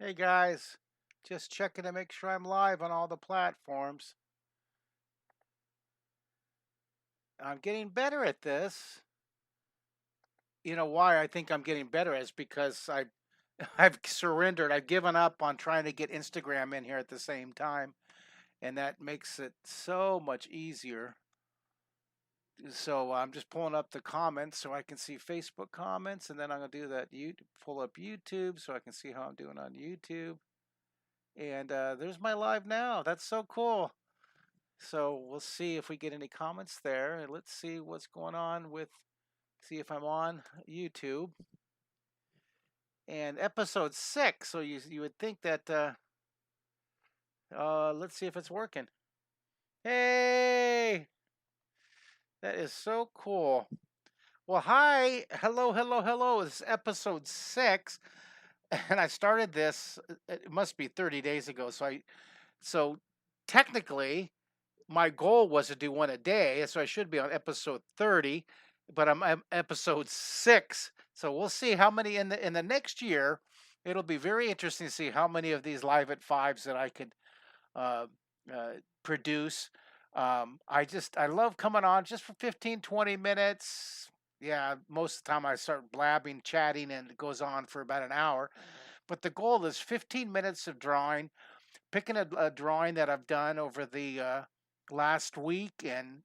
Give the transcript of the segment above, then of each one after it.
Hey guys, just checking to make sure I'm live on all the platforms. I'm getting better at this. You know why I think I'm getting better is because I've surrendered. I've given up on trying to get Instagram in here at the same time, and that makes it so much easier. So I'm just pulling up the comments so I can see Facebook comments, and then I'm gonna do that. Pull up YouTube so I can see how I'm doing on YouTube. And there's my live now. That's so cool. So we'll see if we get any comments there. And let's see what's going on see if I'm on YouTube. And episode 6. So you would think that, let's see if it's working. Hey, that is so cool. Well, hi, hello, hello, hello. This is episode 6. And I started this, it must be 30 days ago. So technically, my goal was to do one a day, so I should be on episode 30, but I'm episode 6. So we'll see how many in the next year. It'll be very interesting to see how many of these live at fives that I could uh, produce. I love coming on just for 15, 20 minutes. Yeah, most of the time I start blabbing, chatting, and it goes on for about an hour. But the goal is 15 minutes of drawing, picking a drawing that I've done over the last week and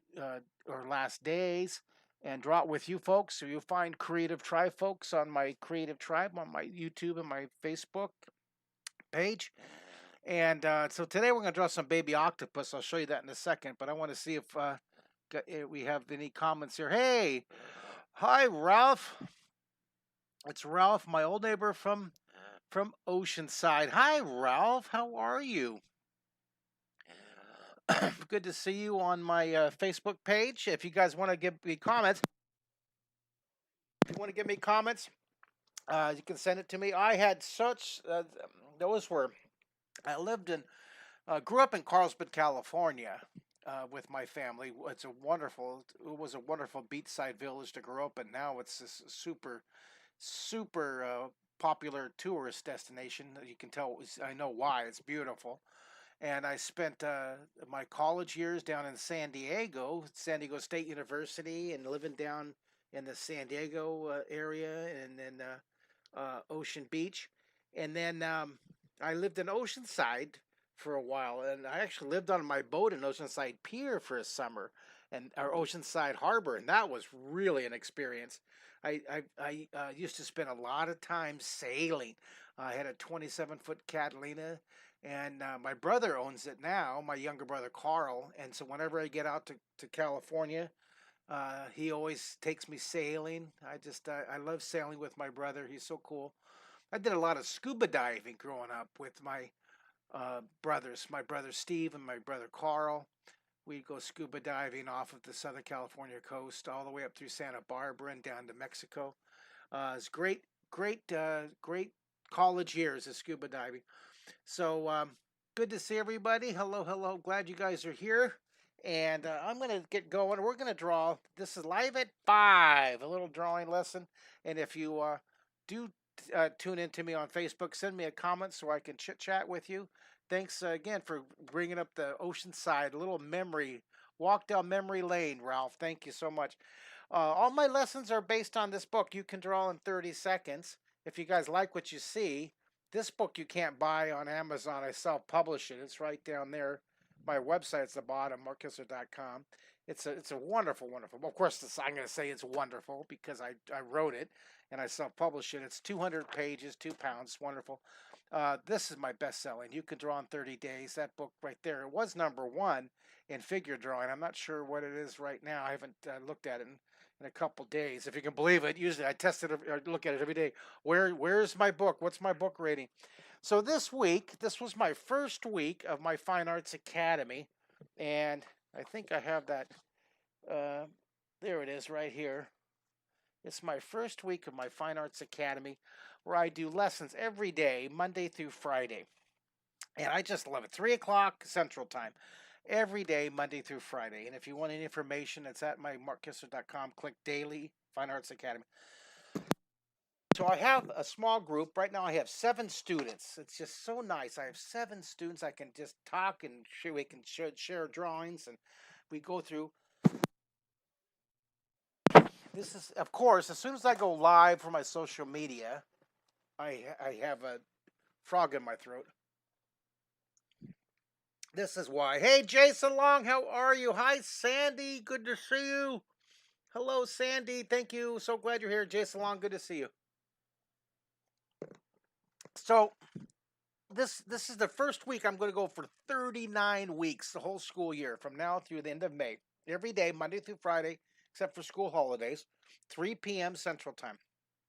or last days, and draw it with you folks. So you'll find Creative Tribe folks on my Creative Tribe on my YouTube and my Facebook page. And so today we're going to draw some baby octopus. I'll show you that in a second. But I want to see if we have any comments here. Hey, hi Ralph. It's Ralph, my old neighbor from Oceanside. Hi Ralph, how are you? Good to see you on my Facebook page. If you guys want to give me comments, you can send it to me. I had such those were I lived in grew up in Carlsbad, California, with my family. It was a wonderful beachside village to grow up in. Now it's this super popular tourist destination. You can tell. I know why. It's beautiful. And I spent my college years down in San Diego State University, and living down in the San Diego area, and then Ocean Beach. And then I lived in Oceanside for a while, and I actually lived on my boat in Oceanside Pier for a summer, and our Oceanside Harbor, and that was really an experience. I used to spend a lot of time sailing. I had a 27-foot Catalina, and my brother owns it now, my younger brother Carl. And so whenever I get out to California, he always takes me sailing. I love sailing with my brother. He's so cool. I did a lot of scuba diving growing up with my brother Steve and my brother Carl. We'd go scuba diving off of the Southern California coast all the way up through Santa Barbara and down to Mexico. It's great college years of scuba diving. So good to see everybody. Hello, hello. Glad you guys are here. And I'm going to get going. We're going to draw. This is live at 5, a little drawing lesson. And if you do tune in to me on Facebook, send me a comment so I can chit chat with you. Thanks again for bringing up the Oceanside, a little memory walk down memory lane, Ralph. Thank you so much. All my lessons are based on this book. You can draw in 30 seconds. If you guys like what you see, this book you can't buy on Amazon. I self-publish it. It's right down there. My website's the bottom, markkisser.com. It's a wonderful, wonderful. Of course, I'm going to say it's wonderful because I wrote it and I self-published it. It's 200 pages, 2 pounds. Wonderful. This is my best-selling. You can draw in 30 days. That book right there. It was #1 in figure drawing. I'm not sure what it is right now. I haven't looked at it in a couple days, if you can believe it. Usually I test it, or look at it every day. Where's my book? What's my book rating? So this was my first week of my Fine Arts Academy, and I think I have that. Uh, there it is, right here. It's my first week of my Fine Arts Academy, where I do lessons every day, Monday through Friday, and I just love it. 3 o'clock Central Time, every day, Monday through Friday. And if you want any information, it's at my markkisser.com. Click Daily Fine Arts Academy. So I have a small group. Right now I have 7 students. It's just so nice. I have 7 students. I can just talk and we can share drawings and we go through. This is, of course, as soon as I go live for my social media, I have a frog in my throat. This is why. Hey, Jason Long, how are you? Hi, Sandy. Good to see you. Hello, Sandy. Thank you. So glad you're here. Jason Long, good to see you. So this is the first week I'm going to go for 39 weeks, the whole school year, from now through the end of May. Every day, Monday through Friday, except for school holidays, 3 p.m. Central Time.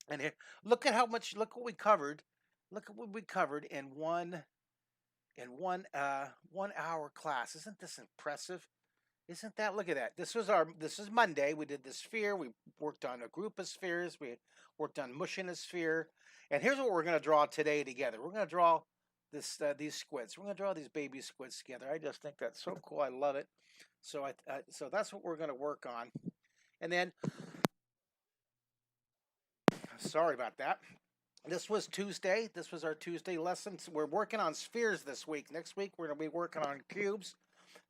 And here, look at how much. Look what we covered. Look at what we covered in one hour class. Isn't this impressive? Isn't that? Look at that. This is Monday. We did the sphere. We worked on a group of spheres. We worked on mushing a sphere. And here's what we're going to draw today together. We're going to draw these squids. We're going to draw these baby squids together. I just think that's so cool. I love it. So that's what we're going to work on. And then, sorry about that. This was Tuesday. This was our Tuesday lesson. So we're working on spheres this week. Next week we're going to be working on cubes.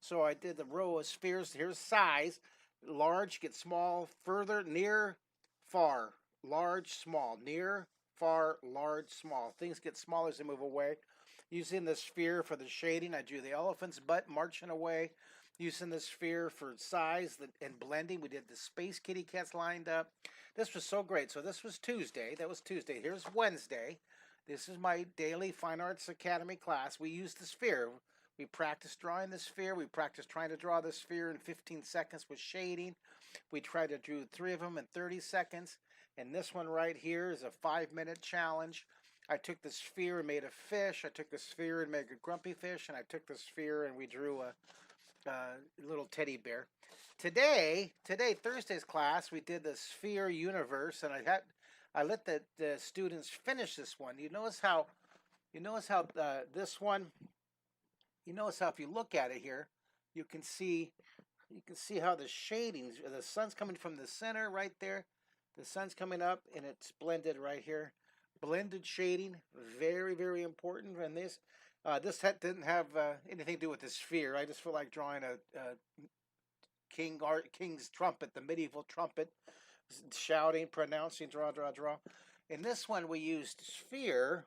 So I did the row of spheres. Here's size. Large, get small, further, near, far. Large, small, near, far, large, small. Things get smaller as they move away. Using the sphere for the shading, I drew the elephant's butt marching away. Using the sphere for size and blending, we did the space kitty cats lined up. This was so great. So this was Tuesday. That was Tuesday. Here's Wednesday. This is my daily Fine Arts Academy class. We used the sphere. We practiced drawing the sphere. We practiced trying to draw the sphere in 15 seconds with shading. We tried to do 3 of them in 30 seconds. And this one right here is a 5-minute challenge. I took the sphere and made a fish. I took the sphere and made a grumpy fish. And I took the sphere and we drew a little teddy bear. Today, Thursday's class, we did the sphere universe. And I let the students finish this one. You notice how this one, you notice how if you look at it here, you can see how the shadings, the sun's coming from the center right there. The sun's coming up and it's blended right here. Blended shading, very, very important. And this didn't have anything to do with the sphere. I just feel like drawing a king's trumpet, the medieval trumpet, shouting, pronouncing, draw, draw, draw. In this one, we used sphere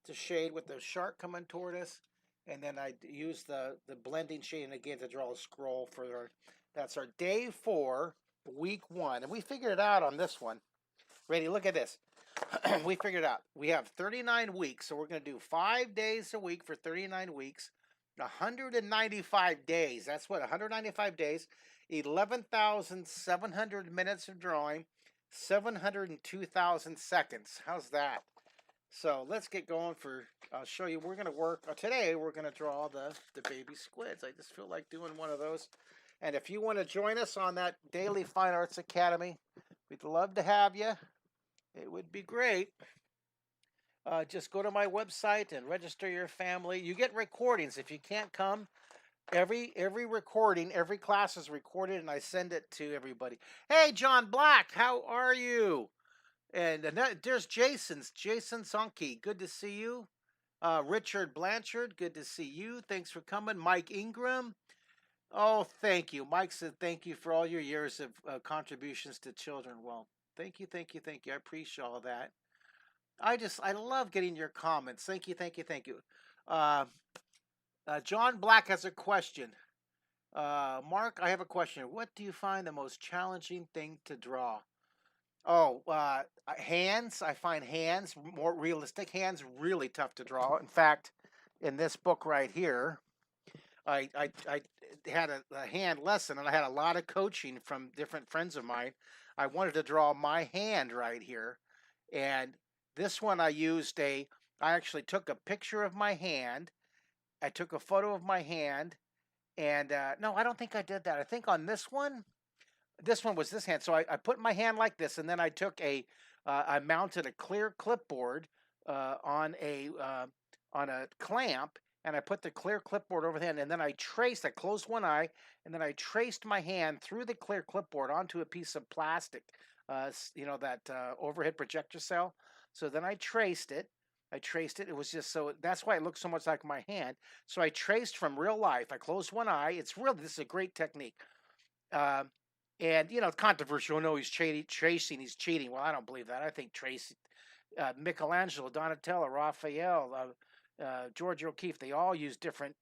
to shade with the shark coming toward us. And then I used the blending shading again to draw a scroll for that's our day 4, week 1. And we figured it out on this one. Ready? Look at this. We figured it out. We have 39 weeks, so we're going to do 5 days a week for 39 weeks. 195 days. That's what, 195 days. 11,700 minutes of drawing. 702,000 seconds. How's that? So let's get going I'll show you, we're going to work, today we're going to draw the baby squids. I just feel like doing one of those. And if you want to join us on that Daily Fine Arts Academy, we'd love to have you. It would be great. Just go to my website and register your family. You get recordings. If you can't come, every recording, every class is recorded and I send it to everybody. Hey, John Black, how are you? And there's Jason Sonke. Good to see you. Richard Blanchard, good to see you. Thanks for coming. Mike Ingram. Oh, thank you. Mike said thank you for all your years of contributions to children. Well, thank you. I appreciate all that. I love getting your comments. Thank you. John Black has a question. Mark, I have a question. What do you find the most challenging thing to draw? Oh, hands. I find hands, more realistic hands, really tough to draw. In fact, in this book right here, I had a hand lesson and I had a lot of coaching from different friends of mine. I wanted to draw my hand right here. And this one I actually took a picture of my hand. I took a photo of my hand. And no, I don't think I did that. I think on this one was this hand. So I put my hand like this, and then I took I mounted a clear clipboard on a clamp, and I put the clear clipboard over the hand, and then I closed one eye, and then I traced my hand through the clear clipboard onto a piece of plastic, that overhead projector cell. So then I traced it. I traced it. It was just so that's why it looks so much like my hand. So I traced from real life. I closed one eye. This is a great technique. Um, and controversial. No, he's tracing. He's cheating. Well, I don't believe that. I think tracing. Michelangelo, Donatello, Raphael, George O'Keeffe. They all use different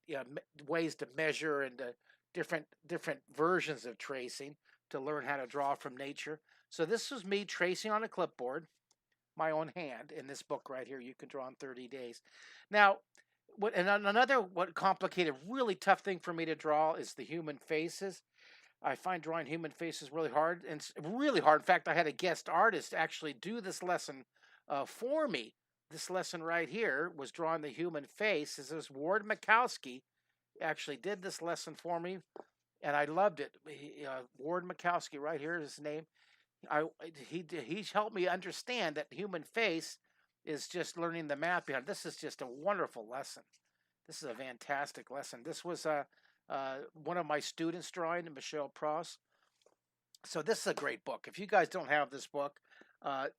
ways to measure and different versions of tracing to learn how to draw from nature. So this was me tracing on a clipboard, my own hand in this book right here. You can draw in 30 days. Now, what complicated, really tough thing for me to draw is the human faces. I find drawing human faces really hard, and it's really hard. In fact, I had a guest artist actually do this lesson for me. This lesson right here was drawing the human face. This is Ward Mikowski actually did this lesson for me, and I loved it. Ward Mikowski, right here is his name. He helped me understand that human face is just learning the math behind. This is just a wonderful lesson. This is a fantastic lesson. This was one of my students drawing, Michelle Pross. So this is a great book. If you guys don't have this book,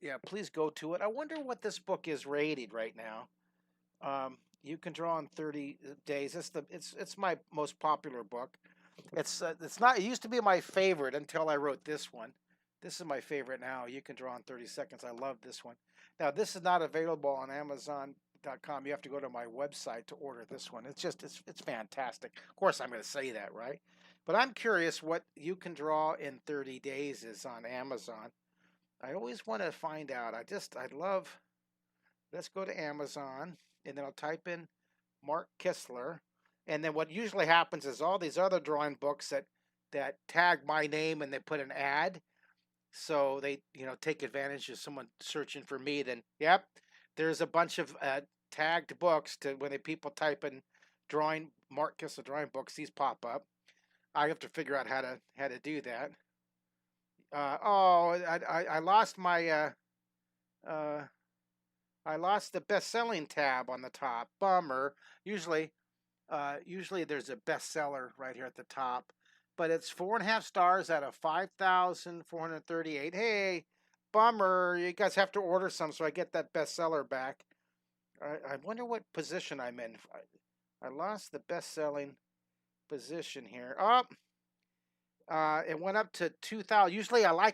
yeah, please go to it. I wonder what this book is rated right now. You can draw in 30 days. It's my most popular book. It's not. It used to be my favorite until I wrote this one. This is my favorite now. You can draw in 30 seconds. I love this one. Now this is not available on Amazon.com. You have to go to my website to order this one. It's fantastic. Of course, I'm going to say that, right? But I'm curious what you can draw in 30 days is on Amazon. I always want to find out. I love. Let's go to Amazon, and then I'll type in Mark Kistler, and then what usually happens is all these other drawing books that tag my name and they put an ad, so they take advantage of someone searching for me. Then yep, there's a bunch of tagged books to when people type in drawing Mark Kistler drawing books, these pop up. I have to figure out how to do that. I lost my uh, I lost the best-selling tab on the top. Bummer. Usually there's a bestseller right here at the top, but it's 4.5 stars out of 5,438. Hey, bummer. You guys have to order some so I get that bestseller back. I wonder what position I'm in. I lost the best-selling position here. Oh, it went up to 2,000. Usually I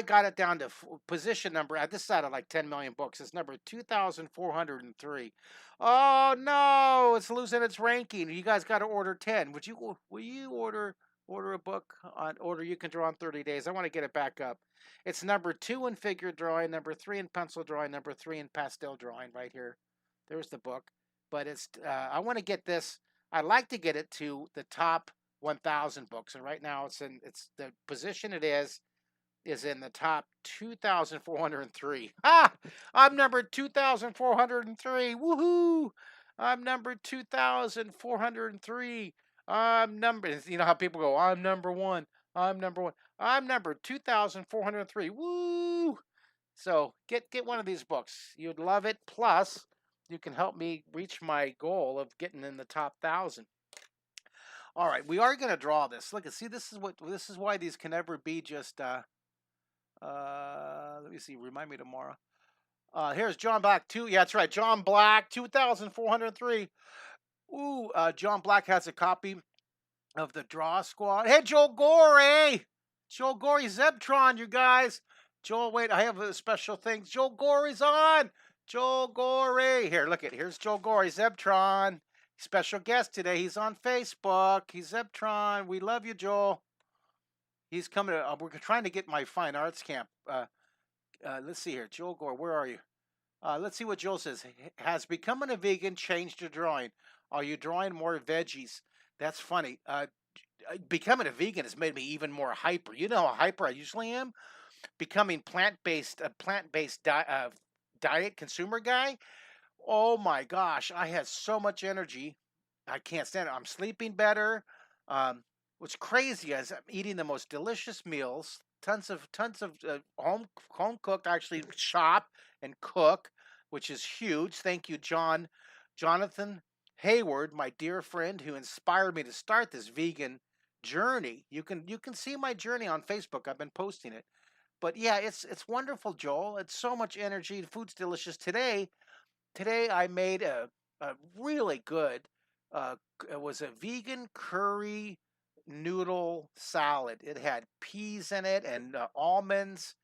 got it down to position number. At this side of like 10 million books. It's number 2,403. Oh no, it's losing its ranking. You guys got to order 10. Will you order a book on order you can draw in 30 days? I want to get it back up. It's number 2 in figure drawing, number 3 in pencil drawing, number 3 in pastel drawing right here. There's the book. But I want to get this. I'd like to get it to the top 1,000 books, and right now it's the position it is in the top 2,403. Ah, I'm number 2,403. Woohoo! I'm number 2,403. I'm number. You know how people go, I'm number one. I'm number one. I'm number 2,403. Woo! So get one of these books. You'd love it. Plus, you can help me reach my goal of getting in the top 1,000. All right, we are going to draw this. Look, see, this is why these can never be just. Let me see. Remind me tomorrow. Here's John Black. Yeah, that's right. John Black, 2,403. Ooh, John Black has a copy of the Draw Squad. Hey, Joel Gorey. Joel Gorey, Zebtron, you guys. Joel, wait, I have a special thing. Joel Gorey's on. Joel Gorey. Here, look at. Here's Joel Gorey, Zebtron. Special guest today. He's on Facebook. He's Zebtron. We love you, Joel. He's coming. We're trying to get my fine arts camp. Let's see here. Joel Gore, where are you? Let's see what Joel says. Has becoming a vegan changed your drawing? Are you drawing more veggies? That's funny. Becoming a vegan has made me even more hyper. You know how hyper I usually am? Becoming a plant-based diet consumer guy. Oh my gosh, I had so much energy. I can't stand it. I'm sleeping better. What's crazy is I'm eating the most delicious meals. Tons of home cooked. I actually shop and cook, which is huge. Thank you, Jonathan Hayward, my dear friend, who inspired me to start this vegan journey. You can see my journey on Facebook. I've been posting it. But yeah, it's wonderful, Joel. It's so much energy. The food's delicious. Today I made a really good. It was a vegan curry noodle salad. It had peas in it and almonds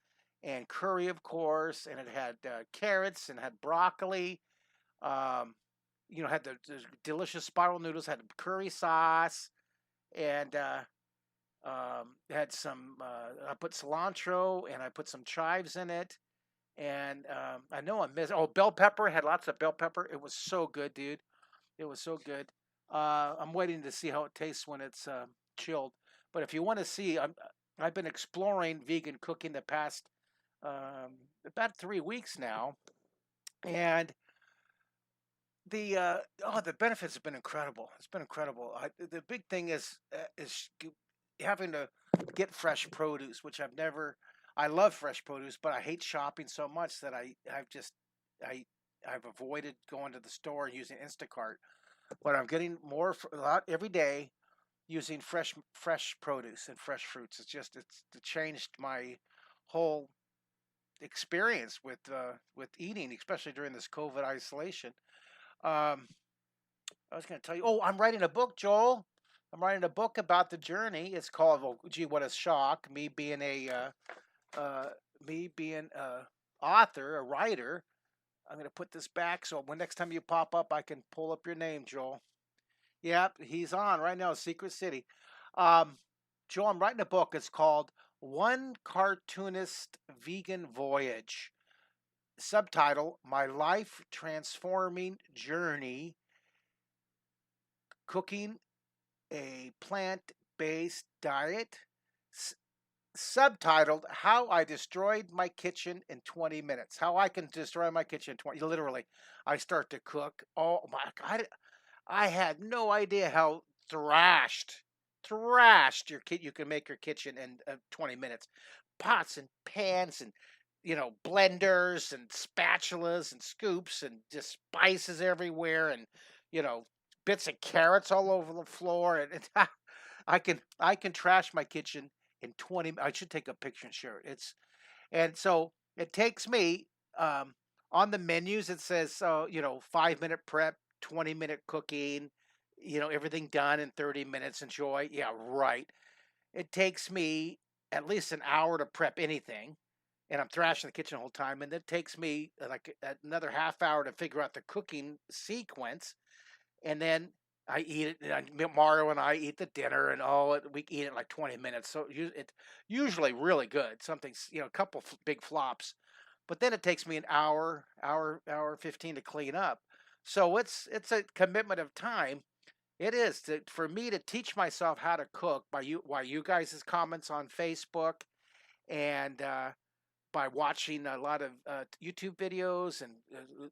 and curry, of course, and it had carrots and had broccoli. Um, had the delicious spiral noodles. Had curry sauce and had some. I put cilantro and I put some chives in it. And I know I missed. Oh, bell pepper, had lots of bell pepper. It was so good, dude. It was so good. I'm waiting to see how it tastes when it's chilled. But if you want to see, I've been exploring vegan cooking the past about 3 weeks now, and the benefits have been incredible. It's been incredible. The big thing is having to get fresh produce, which I've never. I love fresh produce, but I hate shopping so much that I I've avoided going to the store and using Instacart. But I'm getting a lot every day using fresh produce and fresh fruits. It's changed my whole experience with eating, especially during this COVID isolation. Um, I was going to tell you. Oh, I'm writing a book, Joel. I'm writing a book about the journey. It's called "Oh, gee, what a shock!" Uh, me being a author, a writer. I'm going to put this back so when next time you pop up, I can pull up your name, Joel. Yep, he's on right now, Secret City. Um, Joel, I'm writing a book. It's called "One Cartoonist Vegan Voyage." Subtitle: My Life Transforming Journey, Cooking a Plant-Based Diet. S- Subtitled: How I Destroyed My Kitchen in 20 Minutes. How I can destroy my kitchen in 20. Literally, I start to cook. Oh my God, I had no idea how thrashed you can make your kitchen in 20 minutes. Pots and pans and blenders and spatulas and scoops and just spices everywhere and you know bits of carrots all over the floor and I can trash my kitchen in 20. I should take a picture and share it. And so it takes me on the menus. It says 5-minute prep, 20-minute cooking. Everything done in 30 minutes. Enjoy. Yeah, right. It takes me at least an hour to prep anything, and I'm thrashing the kitchen the whole time. And it takes me like another half hour to figure out the cooking sequence, and then I eat it. Mario and I eat the dinner, and we eat it in like 20 minutes. So it's usually really good. Something's a couple big flops, but then it takes me an hour 15 to clean up. So it's a commitment of time. It is for me to teach myself how to cook by you guys' comments on Facebook and by watching a lot of YouTube videos and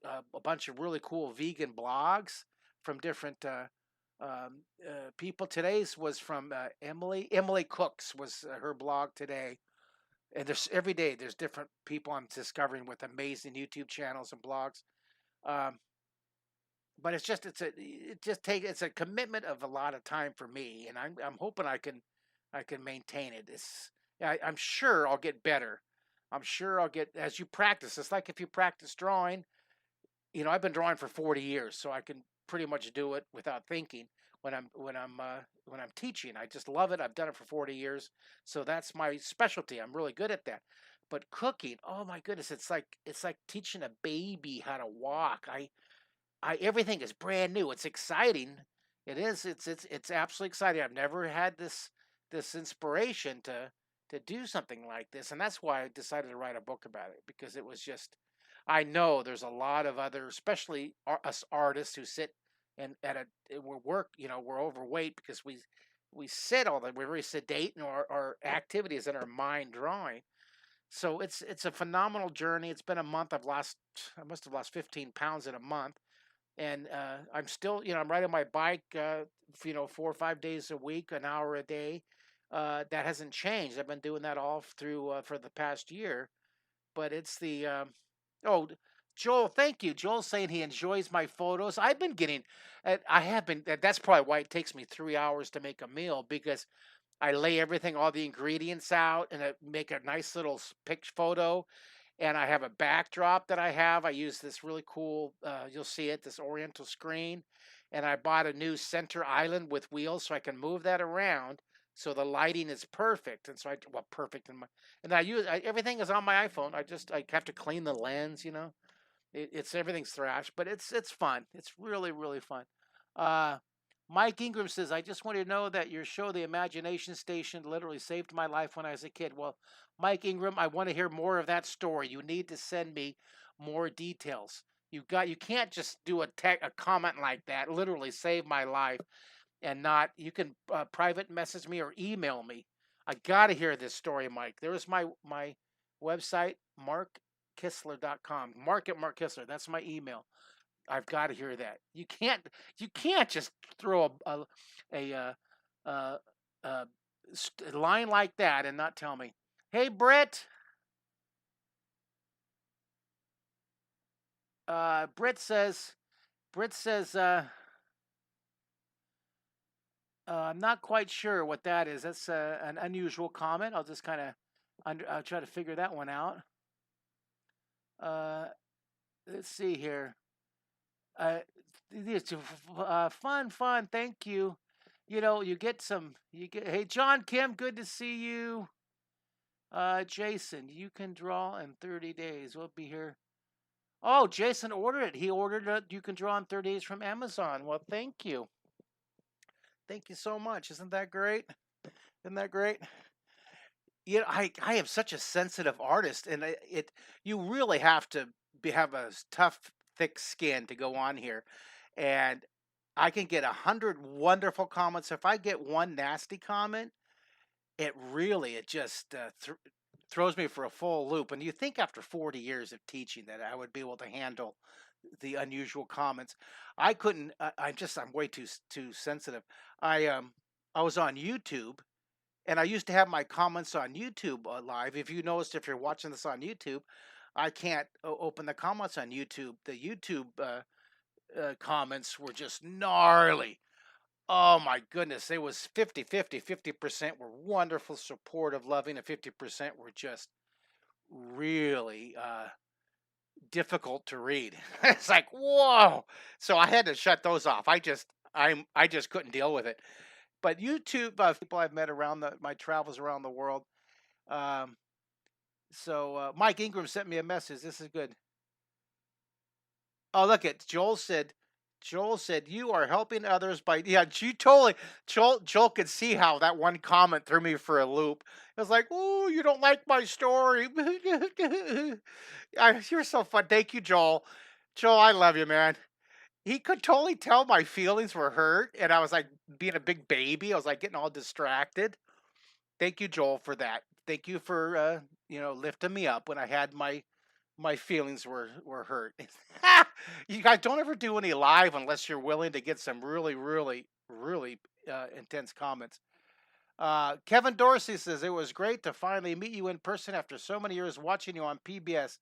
a bunch of really cool vegan blogs from different people. Today's was from Emily. Emily Cooks was her blog today. And there's every day there's different people I'm discovering with amazing YouTube channels and blogs. Um, but it's a commitment of a lot of time for me, and I'm hoping I can maintain it. I'm sure I'll get better. I'm sure I'll get as you practice. It's like if you practice drawing. I've been drawing for 40 years, so I can pretty much do it without thinking when I'm teaching. I just love it. I've done it for 40 years, so that's my specialty. I'm really good at that. But cooking, oh my goodness, it's like teaching a baby how to walk. Everything is brand new. It's exciting. It is. It's absolutely exciting. I've never had this inspiration to do something like this, and that's why I decided to write a book about it because it was just. I know there's a lot of other, especially us artists who sit and we work. We're overweight because we sit all the. We're very sedate in our activities in our mind drawing. So it's a phenomenal journey. It's been a month. I must have lost 15 pounds in a month, and I'm still, I'm riding my bike, 4 or 5 days a week, an hour a day. That hasn't changed. I've been doing that all through for the past year. But it's the oh, Joel, thank you. Joel's saying he enjoys my photos. I have been. That's probably why it takes me 3 hours to make a meal because I lay everything, all the ingredients out, and I make a nice little picture photo. And I have a backdrop that I have. I use this really cool, you'll see it, this oriental screen. And I bought a new center island with wheels so I can move that around so the lighting is perfect. And so well, perfect in my, and everything is on my iPhone. I have to clean the lens, it's everything's thrashed, but it's fun. It's really really fun. Uh, Mike Ingram says, "I just want you to know that your show, The Imagination Station, literally saved my life when I was a kid." Well, Mike Ingram, I want to hear more of that story. You need to send me more details. You can't just do a comment like that. Literally saved my life, and not you can private message me or email me. I got to hear this story, Mike. There's my website, markkissler.com. Mark at Mark Kissler. That's my email. I've got to hear that. You can't just throw a uh, uh, line like that and not tell me. Hey, Brett. Brett says. Brett says. I'm not quite sure what that is. That's an unusual comment. I'll just kind of I'll try to figure that one out. Uh, let's see here. Uh, it's fun, fun. Thank you. You get some. You get. Hey, John Kim, good to see you. Jason, you can draw in 30 days. We'll be here. Oh, Jason ordered it. He ordered it. You can draw in 30 days from Amazon. Well, thank you. Thank you so much. Isn't that great? Isn't that great? I am such a sensitive artist, and you really have to have a tough, thick skin to go on here, and I can get 100 wonderful comments. If I get one nasty comment, it just throws me for a full loop. And you think after 40 years of teaching that I would be able to handle the unusual comments. I couldn't. I'm way too sensitive. I was on YouTube, and I used to have my comments on YouTube live. If you noticed, if you're watching this on YouTube, I can't open the comments on YouTube. The YouTube comments were just gnarly. Oh my goodness. It was 50-50. 50% were wonderful, supportive, loving, and 50% were just really difficult to read. It's like, whoa. So I had to shut those off. I just couldn't deal with it. But YouTube, people I've met around my travels around the world. Um, Mike Ingram sent me a message. This is good. Oh, look at Joel said. Joel said you are helping others by You totally. Joel could see how that one comment threw me for a loop. It was like, oh, you don't like my story. You're so fun. Thank you, Joel. Joel, I love you, man. He could totally tell my feelings were hurt, and I was like being a big baby. I was like getting all distracted. Thank you, Joel, for that. Thank you for lifting me up when I had my feelings were hurt. You guys don't ever do any live unless you're willing to get some really really really intense comments. Kevin Dorsey says it was great to finally meet you in person after so many years watching you on PBS.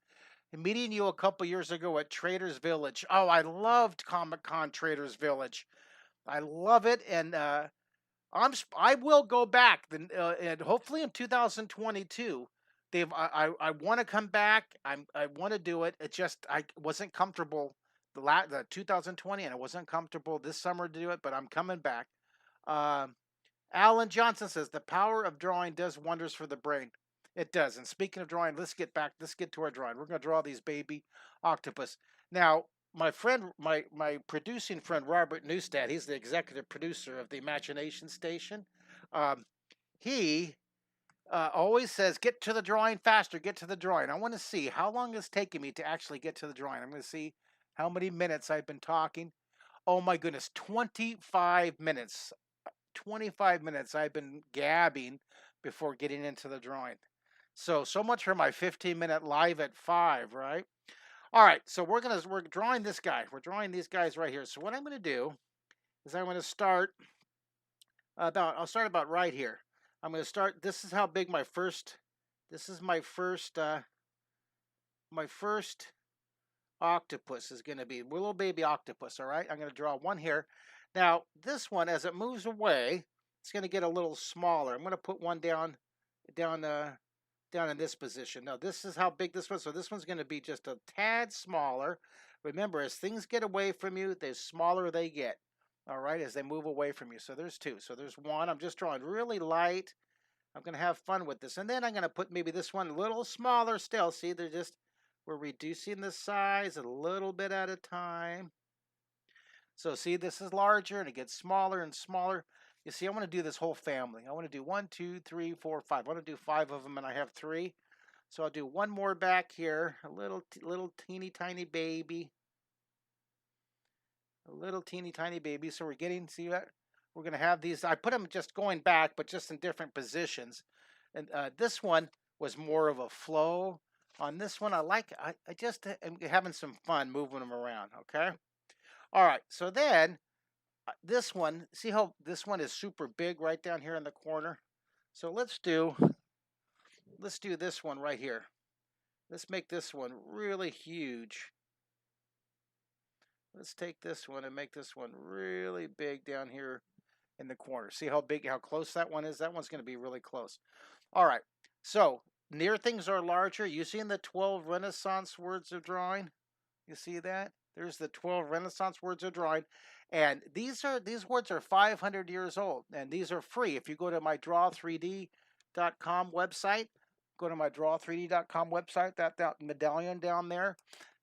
Meeting you a couple years ago at Traders Village. Oh, I loved Comic Con Traders Village. I love it, and I will go back, and hopefully in 2022. I want to come back. I want to do it. It just I wasn't comfortable the 2020, and I wasn't comfortable this summer to do it. But I'm coming back. Um, Alan Johnson says the power of drawing does wonders for the brain. It does. And speaking of drawing, let's get back. Let's get to our drawing. We're going to draw these baby octopus. Now, my friend, my producing friend Robert Neustadt, he's the executive producer of the Imagination Station. Um, he always says, "Get to the drawing faster. Get to the drawing." I want to see how long it's taking me to actually get to the drawing. I'm going to see how many minutes I've been talking. Oh my goodness, 25 minutes. 25 minutes I've been gabbing before getting into the drawing. So much for my 15-minute live at 5, right? All right, so we're drawing this guy. We're drawing these guys right here. So what I'm going to do is I'm going to start I'll start about right here. I'm going to start. This is how big my first. This is my first octopus is going to be. Little baby octopus. All right. I'm going to draw one here. Now this one, as it moves away, it's going to get a little smaller. I'm going to put one down, down in this position. Now, this is how big this was. So this one's going to be just a tad smaller. Remember, as things get away from you, the smaller they get. All right, as they move away from you. So there's two. So there's one. I'm just drawing really light. I'm going to have fun with this. And then I'm going to put maybe this one a little smaller still. See, we're reducing the size a little bit at a time. So see, this is larger and it gets smaller and smaller. You see, I want to do this whole family. I want to do 1, 2, 3, 4, 5. I want to do 5 of them, and I have 3. So I'll do one more back here. A little teeny tiny baby. A little teeny tiny baby. So we're getting, see that? We're going to have these. I put them just going back, but just in different positions. And this one was more of a flow. On this one, I just am having some fun moving them around, okay? All right, so then this one, see how this one is super big right down here in the corner? So let's do this one right here. Let's make this one really huge. Let's take this one and make this one really big down here in the corner. See how big, how close that one is? That one's going to be really close. All right, so near things are larger. You see in the 12 Renaissance words of drawing? You see that? There's the 12 Renaissance words of drawing. And these words are 500 years old, and these are free. If you go to my draw3d.com website, go to my draw3d.com website, that medallion down there,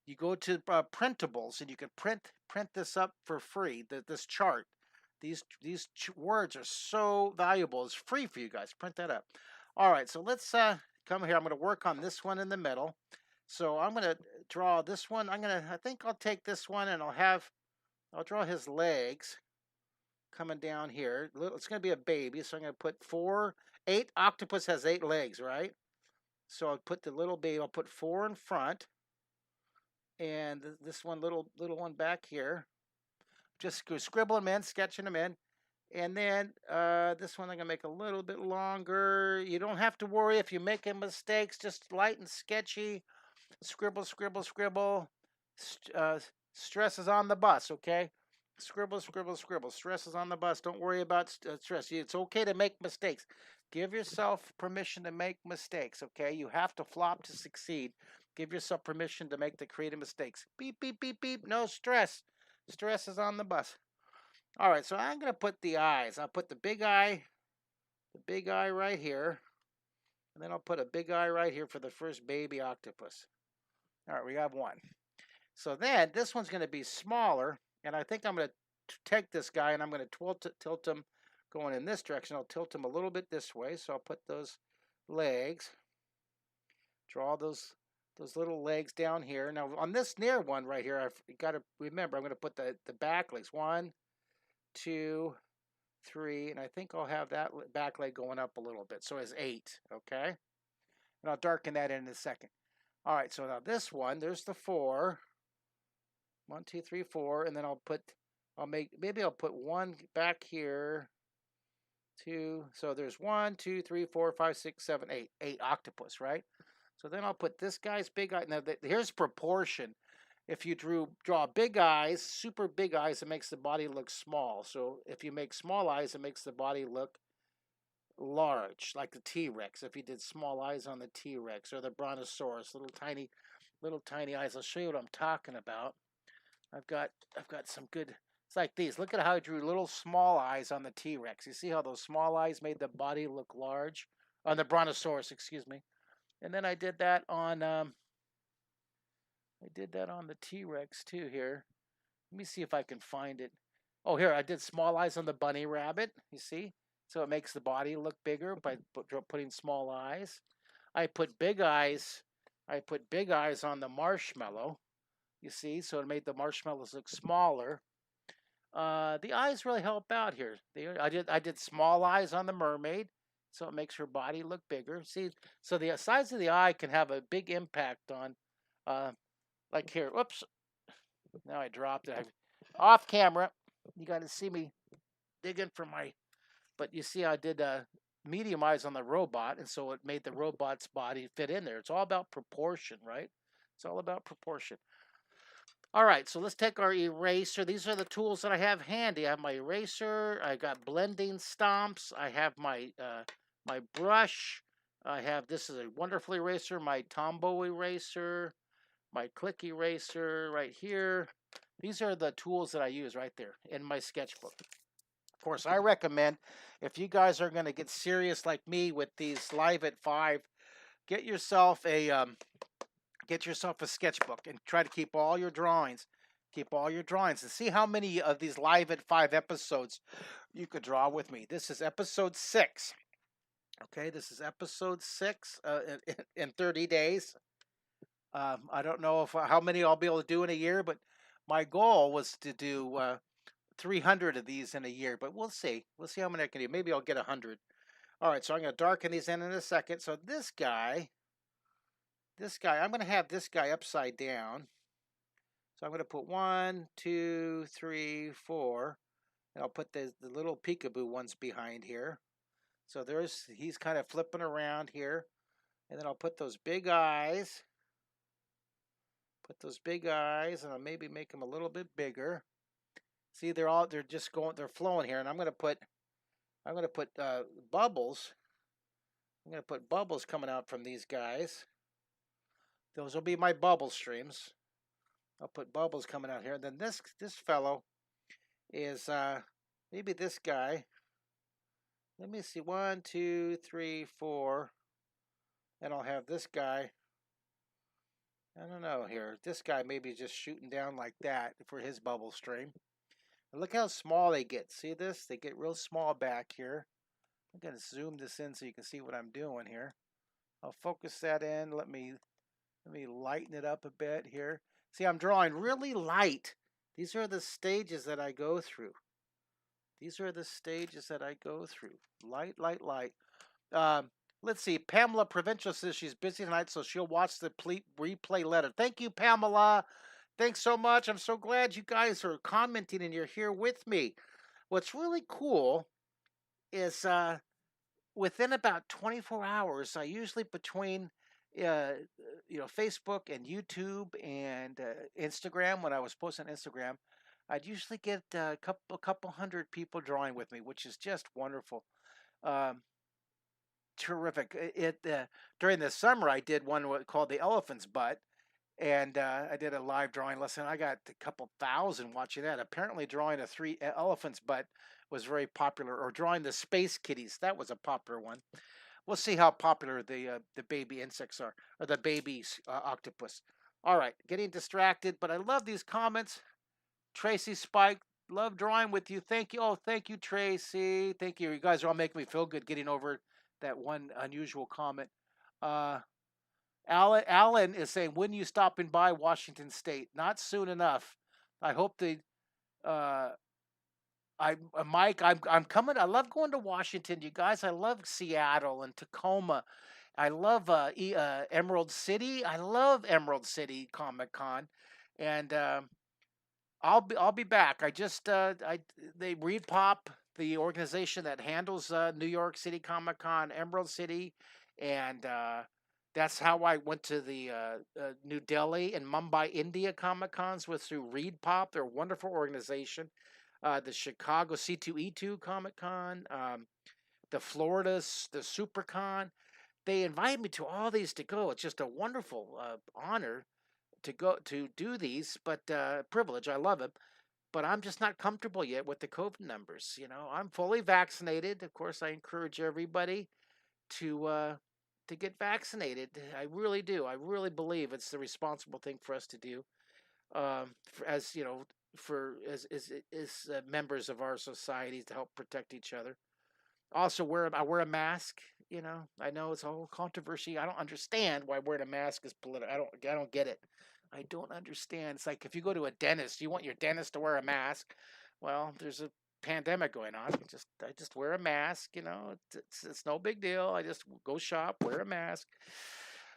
you go to printables, and you can print this up for free. This chart, these words are so valuable. It's free for you guys. Print that up. All right, so let's come here. I'm going to work on this one in the middle. So I'm going to draw this one. I think I'll take this one and I'll draw his legs coming down here. It's going to be a baby, so I'm going to put 8. Octopus has 8 legs, right? So I'll put the little baby, I'll put 4 in front. And this one, little one back here. Just scribbling them in, sketching them in. And then this one I'm going to make a little bit longer. You don't have to worry if you're making mistakes, just light and sketchy. Scribble, scribble, scribble. Stress is on the bus, okay? Scribble, scribble, scribble. Stress is on the bus. Don't worry about stress. It's okay to make mistakes. Give yourself permission to make mistakes, okay? You have to flop to succeed. Give yourself permission to make the creative mistakes. Beep, beep, beep, beep. No stress. Stress is on the bus. All right, so I'm going to put the eyes. I'll put the big eye right here. And then I'll put a big eye right here for the first baby octopus. All right, we have one. So then this one's going to be smaller, and I think I'm going to take this guy and I'm going to tilt him going in this direction. I'll tilt him a little bit this way, so I'll put those legs, draw those little legs down here. Now on this near one right here, I've got to remember I'm going to put the back legs. 1, 2, 3, and I think I'll have that back leg going up a little bit, so it's 8, okay? And I'll darken that in a second. All right, so now this one, there's the 4. 1, 2, 3, 4, and then maybe I'll put 1 back here. 2, so there's 1, 2, 3, 4, 5, 6, 7, 8. 8 octopus, right? So then I'll put this guy's big eye. Now here's proportion. If you draw big eyes, super big eyes, it makes the body look small. So if you make small eyes, it makes the body look large, like the T-Rex. If you did small eyes on the T-Rex or the Brontosaurus, little tiny eyes. I'll show you what I'm talking about. I've got some good. It's like these. Look at how I drew little small eyes on the T-Rex. You see how those small eyes made the body look large on the Brontosaurus, excuse me. And then I did that on the T-Rex too here. Let me see if I can find it. Oh, here I did small eyes on the bunny rabbit. You see, so it makes the body look bigger by putting small eyes. I put big eyes. On the marshmallow. You see, so it made the marshmallows look smaller. The eyes really help out here. I did small eyes on the mermaid, so it makes her body look bigger. See, so the size of the eye can have a big impact on, like here. Whoops! Now I dropped it. Off camera. You got to see me digging for my. But you see, I did medium eyes on the robot, and so it made the robot's body fit in there. It's all about proportion, right? It's all about proportion. All right, so let's take our eraser. These are the tools that I have handy. I have my eraser. I got blending stomps. I have my brush. I have, this is a wonderful eraser, my Tombow eraser, my click eraser right here. These are the tools that I use right there in my sketchbook. Of course, I recommend, if you guys are going to get serious like me with these Live at 5, get yourself a sketchbook and try to keep all your drawings. Keep all your drawings and see how many of these Live at 5 episodes you could draw with me. This is episode 6. Okay, this is episode 6 in 30 days. I don't know if how many I'll be able to do in a year, but my goal was to do 300 of these in a year. But we'll see. We'll see how many I can do. Maybe I'll get 100. All right, so I'm going to darken these in a second. So this guy, I'm going to have this guy upside down. So I'm going to put 1, 2, 3, 4, and I'll put the little peekaboo ones behind here. So he's kind of flipping around here, and then I'll put those big eyes. And I'll maybe make them a little bit bigger. See, they're just they're flowing here, and I'm going to put bubbles. I'm going to put bubbles coming out from these guys. Those will be my bubble streams. I'll put bubbles coming out here. And then this fellow is maybe this guy. Let me see, 1, 2, 3, 4. And I'll have this guy. I don't know here. This guy maybe just shooting down like that for his bubble stream. And look how small they get. See this? They get real small back here. I'm going to zoom this in so you can see what I'm doing here. I'll focus that in. Let me lighten it up a bit here. See, I'm drawing really light. These are the stages that I go through. Light, light, light. Let's see. Pamela Provincial says she's busy tonight, so she'll watch the replay later. Thank you, Pamela. Thanks so much. I'm so glad you guys are commenting and you're here with me. What's really cool is within about 24 hours, I usually between Facebook and YouTube and Instagram, when I was posting on Instagram, I'd usually get a couple hundred people drawing with me, which is just wonderful. Terrific. During the summer, I did one called the Elephant's Butt, and I did a live drawing lesson. I got a couple thousand watching that. Apparently, drawing a three elephant's butt was very popular, or drawing the space kitties, that was a popular one. We'll see how popular the baby insects are, or the baby octopus. All right, getting distracted, but I love these comments. Tracy Spike, love drawing with you. Thank you. Oh, thank you, Tracy. Thank you. You guys are all making me feel good getting over that one unusual comment. Alan is saying, when are you stopping by Washington State? Not soon enough. I hope they. Mike, I'm coming. I love going to Washington, you guys. I love Seattle and Tacoma. I love Emerald City. I love Emerald City Comic Con, and I'll be back. I just they Reed Pop, the organization that handles New York City Comic Con, Emerald City, and that's how I went to the New Delhi and Mumbai, India Comic Cons, was through Reed Pop. They're a wonderful organization. The Chicago C2E2 Comic Con, the Florida's the SuperCon. They invite me to all these to go. It's just a wonderful honor to go to do these, but privilege. I love it, but I'm just not comfortable yet with the COVID numbers. I'm fully vaccinated. Of course, I encourage everybody to get vaccinated. I really do. I really believe it's the responsible thing for us to do, as members of our society, to help protect each other. Also, I wear a mask. I know it's a whole controversy. I don't understand why wearing a mask is political. I don't get it. I don't understand. It's like if you go to a dentist, you want your dentist to wear a mask. Well, there's a pandemic going on. I just wear a mask. It's no big deal. I just go shop, wear a mask.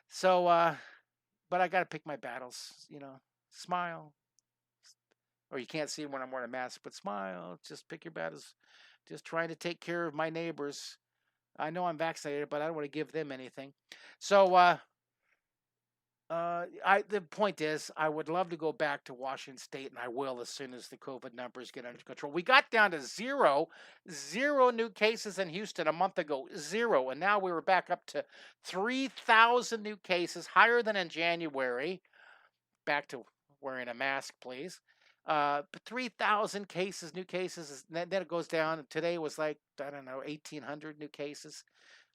So, but I got to pick my battles. Smile. Or you can't see when I'm wearing a mask, but smile. Just pick your battles. Just trying to take care of my neighbors. I know I'm vaccinated, but I don't want to give them anything. So, The point is, I would love to go back to Washington State, and I will as soon as the COVID numbers get under control. We got down to zero new cases in Houston a month ago, zero, and now we were back up to 3,000 new cases, higher than in January. Back to wearing a mask, please. 3,000 cases, new cases, then it goes down. Today was like, I don't know, 1,800 new cases.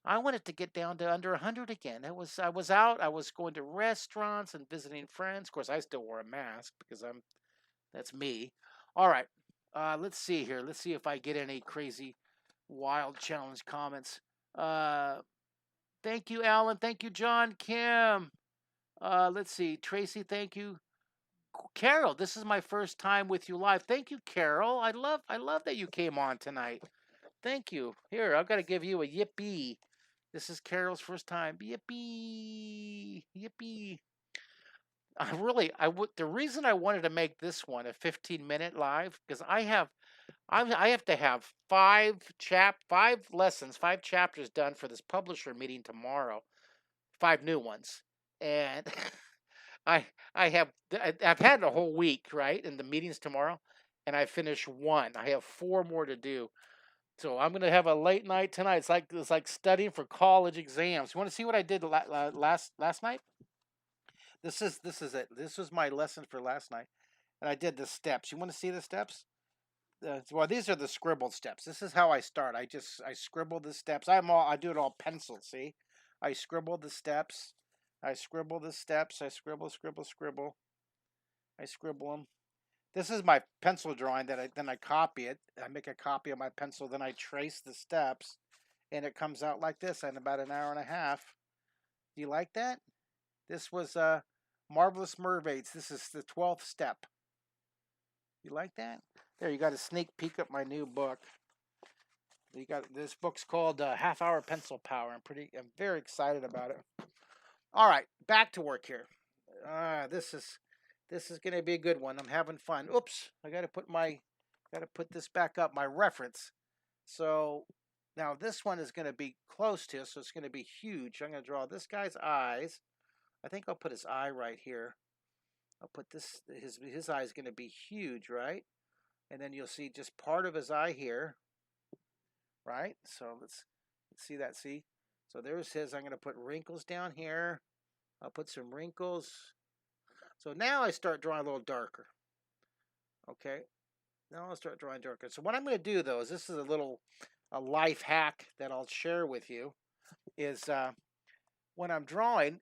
I wanted to get down to under 100 again. I was out. I was going to restaurants and visiting friends. Of course, I still wore a mask because that's me. All right. Let's see here. Let's see if I get any crazy, wild challenge comments. Uh, Thank you, Alan. Thank you, John Kim. Let's see. Tracy, thank you. Carol, this is my first time with you live. Thank you, Carol. I love that you came on tonight. Thank you. Here, I've got to give you a yippee. This is Carol's first time. Yippee! Yippee! The reason I wanted to make this one a 15-minute live because I have to have five lessons, five chapters done for this publisher meeting tomorrow. Five new ones, and I I've had a whole week, right, and the meeting's tomorrow, and I finished one. I have four more to do. So I'm gonna have a late night tonight. It's like studying for college exams. You want to see what I did last night? This is it. This was my lesson for last night, and I did the steps. You want to see the steps? Well, these are the scribbled steps. This is how I start. I scribble the steps. I do it all pencil. See, I scribble the steps. I scribble the steps. I scribble. I scribble them. This is my pencil drawing then I copy it. I make a copy of my pencil, then I trace the steps, and it comes out like this in about an hour and a half. Do you like that? This was Marvelous Mermaids. This is the 12th step. You like that? There, you got a sneak peek at my new book. You got this book's called Half Hour Pencil Power. I'm very excited about it. All right, back to work here. This is going to be a good one. I'm having fun. Oops, I got to put this back up. My reference. So now this one is going to be close to, so it's going to be huge. I'm going to draw this guy's eyes. I think I'll put his eye right here. I'll put this. His eye is going to be huge, right? And then you'll see just part of his eye here, right? So let's see that. See, so there's his. I'm going to put wrinkles down here. I'll put some wrinkles. So now I start drawing a little darker. Okay, now I'll start drawing darker. So what I'm going to do though is this is a life hack that I'll share with you. Is when I'm drawing,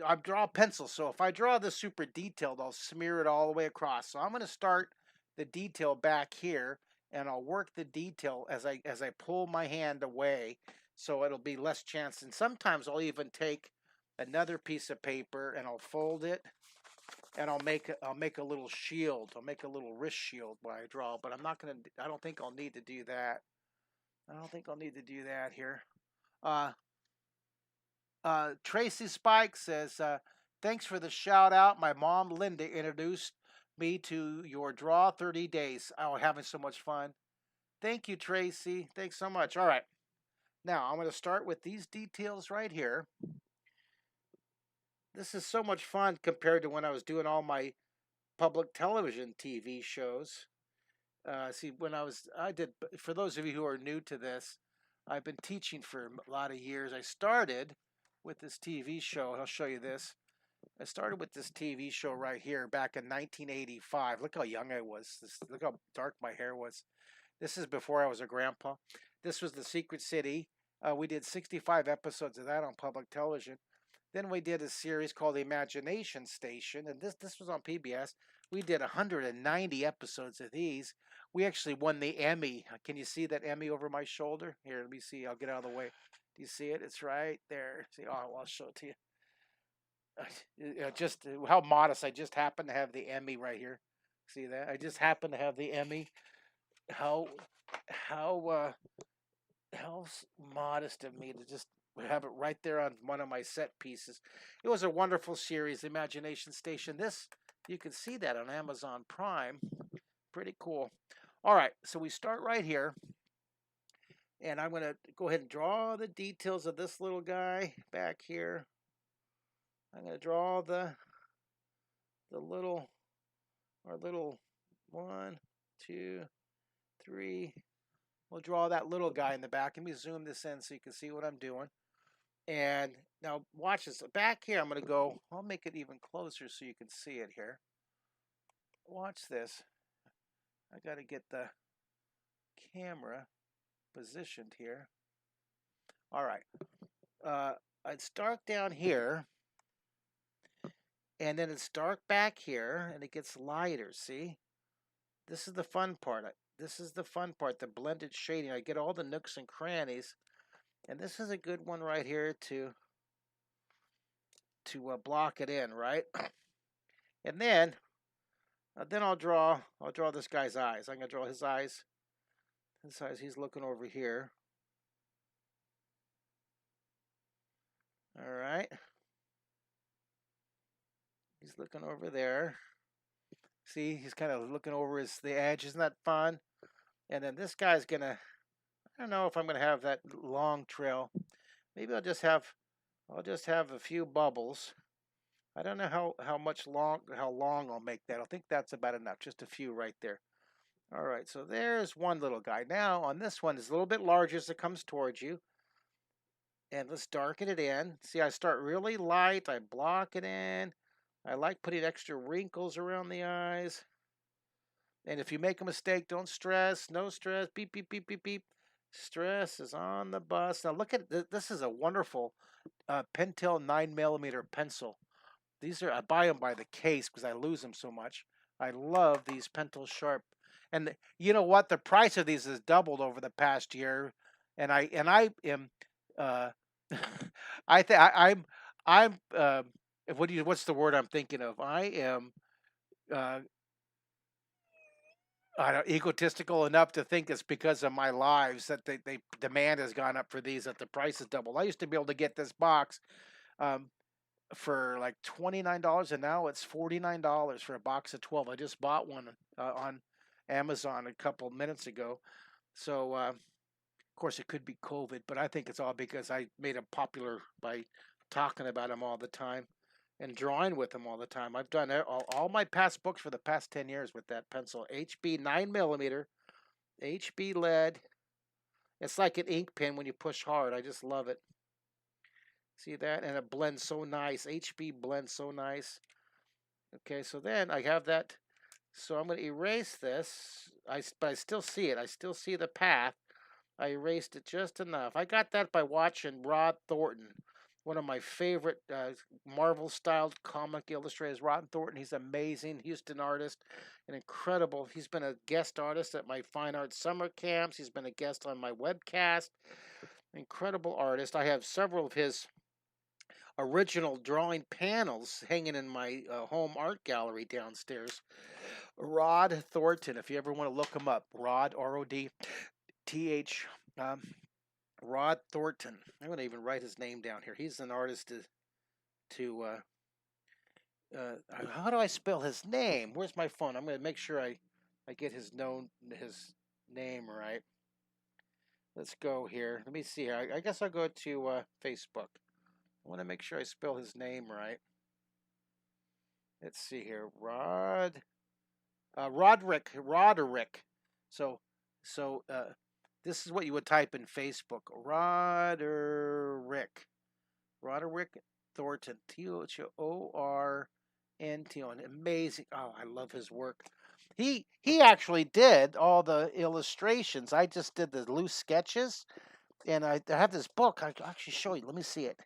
I draw pencil. So if I draw this super detailed, I'll smear it all the way across. So I'm going to start the detail back here, and I'll work the detail as I pull my hand away, so it'll be less chance. And sometimes I'll even take another piece of paper and I'll fold it, and I'll make a little shield. I'll make a little wrist shield while I draw. But I don't think I'll need to do that. I don't think I'll need to do that here. Tracy Spike says, thanks for the shout out. My mom, Linda, introduced me to your Draw 30 Days. Oh, having so much fun. Thank you, Tracy. Thanks so much. All right. Now, I'm going to start with these details right here. This is so much fun compared to when I was doing all my public television TV shows. See, for those of you who are new to this, I've been teaching for a lot of years. I started with this TV show. I'll show you this. I started with this TV show right here back in 1985. Look how young I was. Look how dark my hair was. This is before I was a grandpa. This was The Secret City. We did 65 episodes of that on public television. Then we did a series called The Imagination Station, and this was on PBS. We did 190 episodes of these. We actually won the Emmy. Can you see that Emmy over my shoulder? Here, let me see. I'll get out of the way. Do you see it? It's right there. See, I'll show it to you. Just how modest. I just happen to have the Emmy right here. See that? I just happen to have the Emmy. How modest of me to just have it right there on one of my set pieces. It was a wonderful series, Imagination Station. This, you can see that on Amazon Prime. Pretty cool. All right, so we start right here. And I'm going to go ahead and draw the details of this little guy back here. I'm going to draw the little, our little 1, 2, 3. We'll draw that little guy in the back. Let me zoom this in so you can see what I'm doing. And now watch this. Back here, I'm going to go, I'll make it even closer so you can see it here. Watch this. I got to get the camera positioned here. All right. It's dark down here, and then it's dark back here, and it gets lighter. See? This is the fun part. This is the fun part, the blended shading. I get all the nooks and crannies, and this is a good one right here to block it in, right? And then I'll draw this guy's eyes. I'm gonna draw his eyes. His eyes. He's looking over here. All right. He's looking over there. See, he's kind of looking over the edge. Isn't that fun? And then this guy's gonna. I don't know if I'm gonna have that long trail. Maybe I'll just have a few bubbles. I don't know how long I'll make that. I think that's about enough. Just a few right there. All right, so there's one little guy. Now on this one, it's a little bit larger as it comes towards you. And let's darken it in. See, I start really light. I block it in. I like putting extra wrinkles around the eyes. And if you make a mistake, don't stress. No stress. Beep, beep, beep, beep, beep. Stress is on the bus. Now look at this. Is a wonderful Pentel 9mm pencil. These are, I buy them by the case because I lose them so much. I love these Pentel Sharp. And you know what? The price of these has doubled over the past year. And I am I think I'm what's the word I'm thinking of? I am uh I don't, egotistical enough to think it's because of my lives that they demand has gone up for these, that the price is doubled. I used to be able to get this box um for like $29, and now it's $49 for a box of 12. I just bought one on Amazon a couple minutes ago. So of course it could be COVID, but I think it's all because I made them popular by talking about them all the time and drawing with them all the time. I've done all my past books for the past 10 years with that pencil. HB 9mm, HB lead. It's like an ink pen when you push hard. I just love it. See that? And it blends so nice. HB blends so nice. Okay, so then I have that. So I'm going to erase this. But I still see it. I still see the path. I erased it just enough. I got that by watching Rod Thornton, one of my favorite Marvel-styled comic illustrators. Rod Thornton, he's amazing, Houston artist, an incredible. He's been a guest artist at my fine art summer camps. He's been a guest on my webcast. Incredible artist. I have several of his original drawing panels hanging in my home art gallery downstairs. Rod Thornton, if you ever want to look him up, Rod, RODTH. Rod Thornton. I'm going to even write his name down here. He's an artist how do I spell his name? Where's my phone? I'm going to make sure I get his name right. Let's go here. Let me see here. I guess I'll go to Facebook. I want to make sure I spell his name right. Let's see here. Roderick. So this is what you would type in Facebook. Roderick Thornton. Thornton. Amazing. Oh, I love his work. He actually did all the illustrations. I just did the loose sketches, and I have this book. I can actually show you. Let me see it.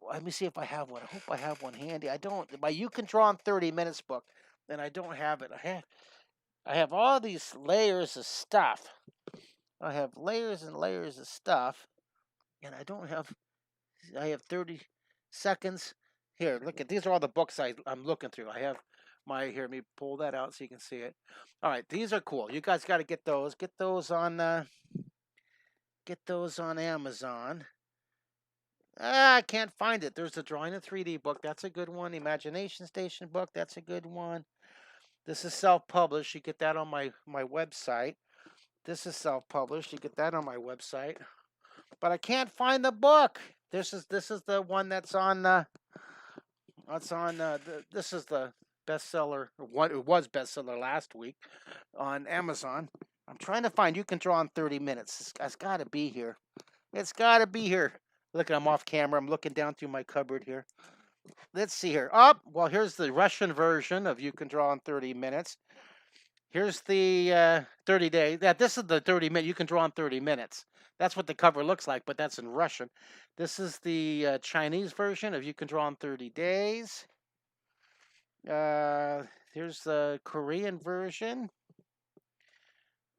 Let me see if I have one. I hope I have one handy. I don't. My You Can Draw in 30 Minutes book, and I don't have it. I have all these layers of stuff. I have layers and layers of stuff, and I don't have. I have 30 seconds. Here, look at these are all the books I'm looking through. I have my here. Let me pull that out so you can see it. All right, these are cool. You guys got to get those. Get those on Amazon. I can't find it. There's the Drawing in 3D book. That's a good one. Imagination Station book. That's a good one. This is self-published. You get that on my website. This is self-published. You get that on my website. But I can't find the book. This is the one that's on It's on. This is the bestseller. What it was bestseller last week on Amazon. I'm trying to find. You can draw in 30 minutes. It's got to be here. It's got to be here. Look, I'm off camera. I'm looking down through my cupboard here. Let's see here. Up. Well, here's the Russian version of You Can Draw in 30 Minutes. Here's the 30 day. Yeah, this is the 30-minute. You can draw in 30 minutes. That's what the cover looks like, but that's in Russian. This is the Chinese version of You Can Draw in 30 Days. Uh, Here's the Korean version.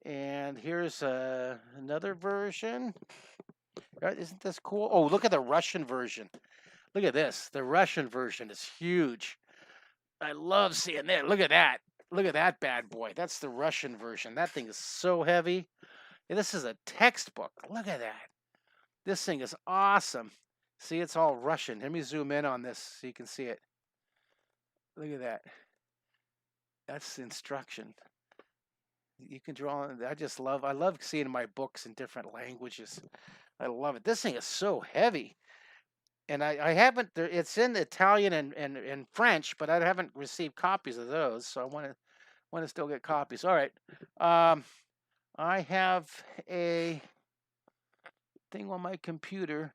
And here's another version. Isn't this cool? Oh, look at the Russian version. Look at this. The Russian version is huge. I love seeing that. Look at that. Look at that bad boy. That's the Russian version. That thing is so heavy. And this is a textbook. Look at that. This thing is awesome. See, it's all Russian. Let me zoom in on this so you can see it. Look at that. That's the instruction. You can draw. I love seeing my books in different languages. I love it. This thing is so heavy. And I haven't, it's in Italian and French, but I haven't received copies of those. So I want to still get copies. All right. I have a thing on my computer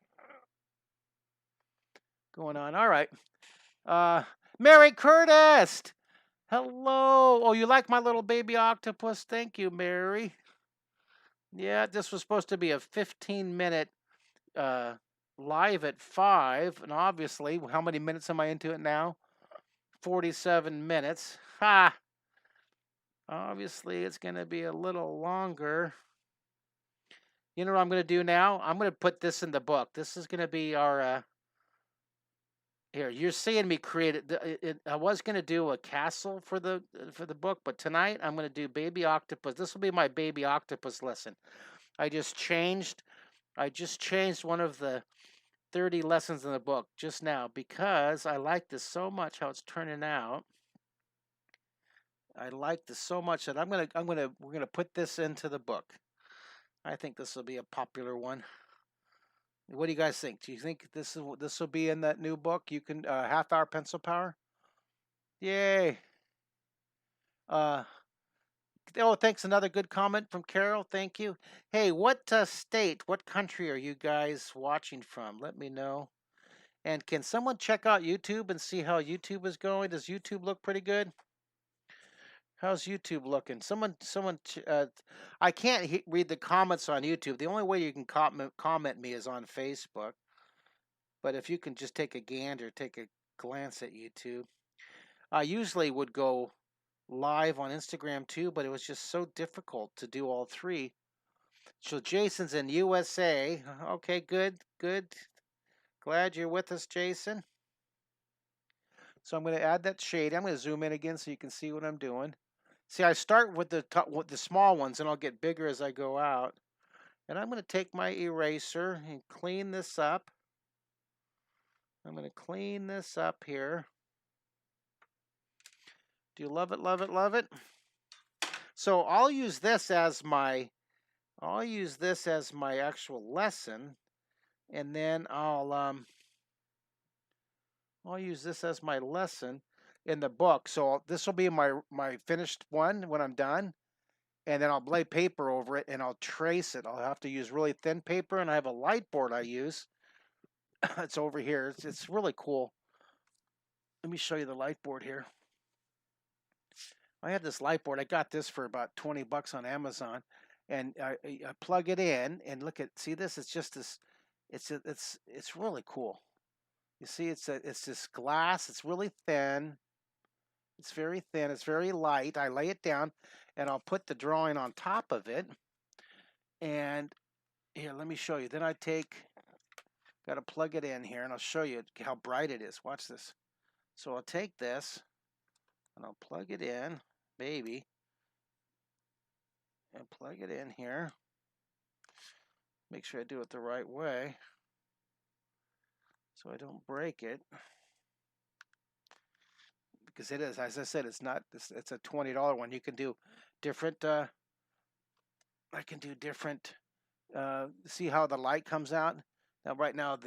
going on. All right. Mary Curtis. Hello. Oh, you like my little baby octopus? Thank you, Mary. Yeah, this was supposed to be a 15-minute live at 5. And obviously, how many minutes am I into it now? 47 minutes. Ha! Obviously, it's going to be a little longer. You know what I'm going to do now? I'm going to put this in the book. This is going to be our... Here, you're seeing me create it. I was going to do a castle for the book, but tonight I'm going to do Baby Octopus. This will be my Baby Octopus lesson. I just changed one of the 30 lessons in the book just now because I like this so much how it's turning out. I like this so much that we're gonna put this into the book. I think this will be a popular one. What do you guys think? Do you think this will be in that new book? You can half-hour pencil power. Yay! Oh, thanks. Another good comment from Carol. Thank you. Hey, what state, what country are you guys watching from? Let me know. And can someone check out YouTube and see how YouTube is going? Does YouTube look pretty good? How's YouTube looking? I can't read the comments on YouTube. The only way you can comment me is on Facebook. But if you can just take a gander, take a glance at YouTube. I usually would go live on Instagram too, but it was just so difficult to do all three. So Jason's in USA. Okay, good. Glad you're with us, Jason. So I'm going to add that shade. I'm going to zoom in again so you can see what I'm doing. See, I start with the small ones, and I'll get bigger as I go out. And I'm going to take my eraser and clean this up. I'm going to clean this up here. Do you love it, love it, love it? So I'll use this as my actual lesson, and then I'll use this as my lesson in the book. So this will be my finished one when I'm done. And then I'll lay paper over it and I'll trace it. I'll have to use really thin paper, and I have a light board I use. It's over here. It's really cool. Let me show you the light board here. I have this light board. I got this for about 20 bucks on Amazon, and I plug it in and see this. It's just this. It's really cool. You see, it's this glass. It's really thin. It's very thin. It's very light. I lay it down, and I'll put the drawing on top of it. And here, let me show you. Then got to plug it in here, and I'll show you how bright it is. Watch this. So I'll take this, and I'll plug it in, maybe, and plug it in here. Make sure I do it the right way so I don't break it. Because it is, as I said, it's a $20 one. You can do different, I can do different, see how the light comes out. Now, right now,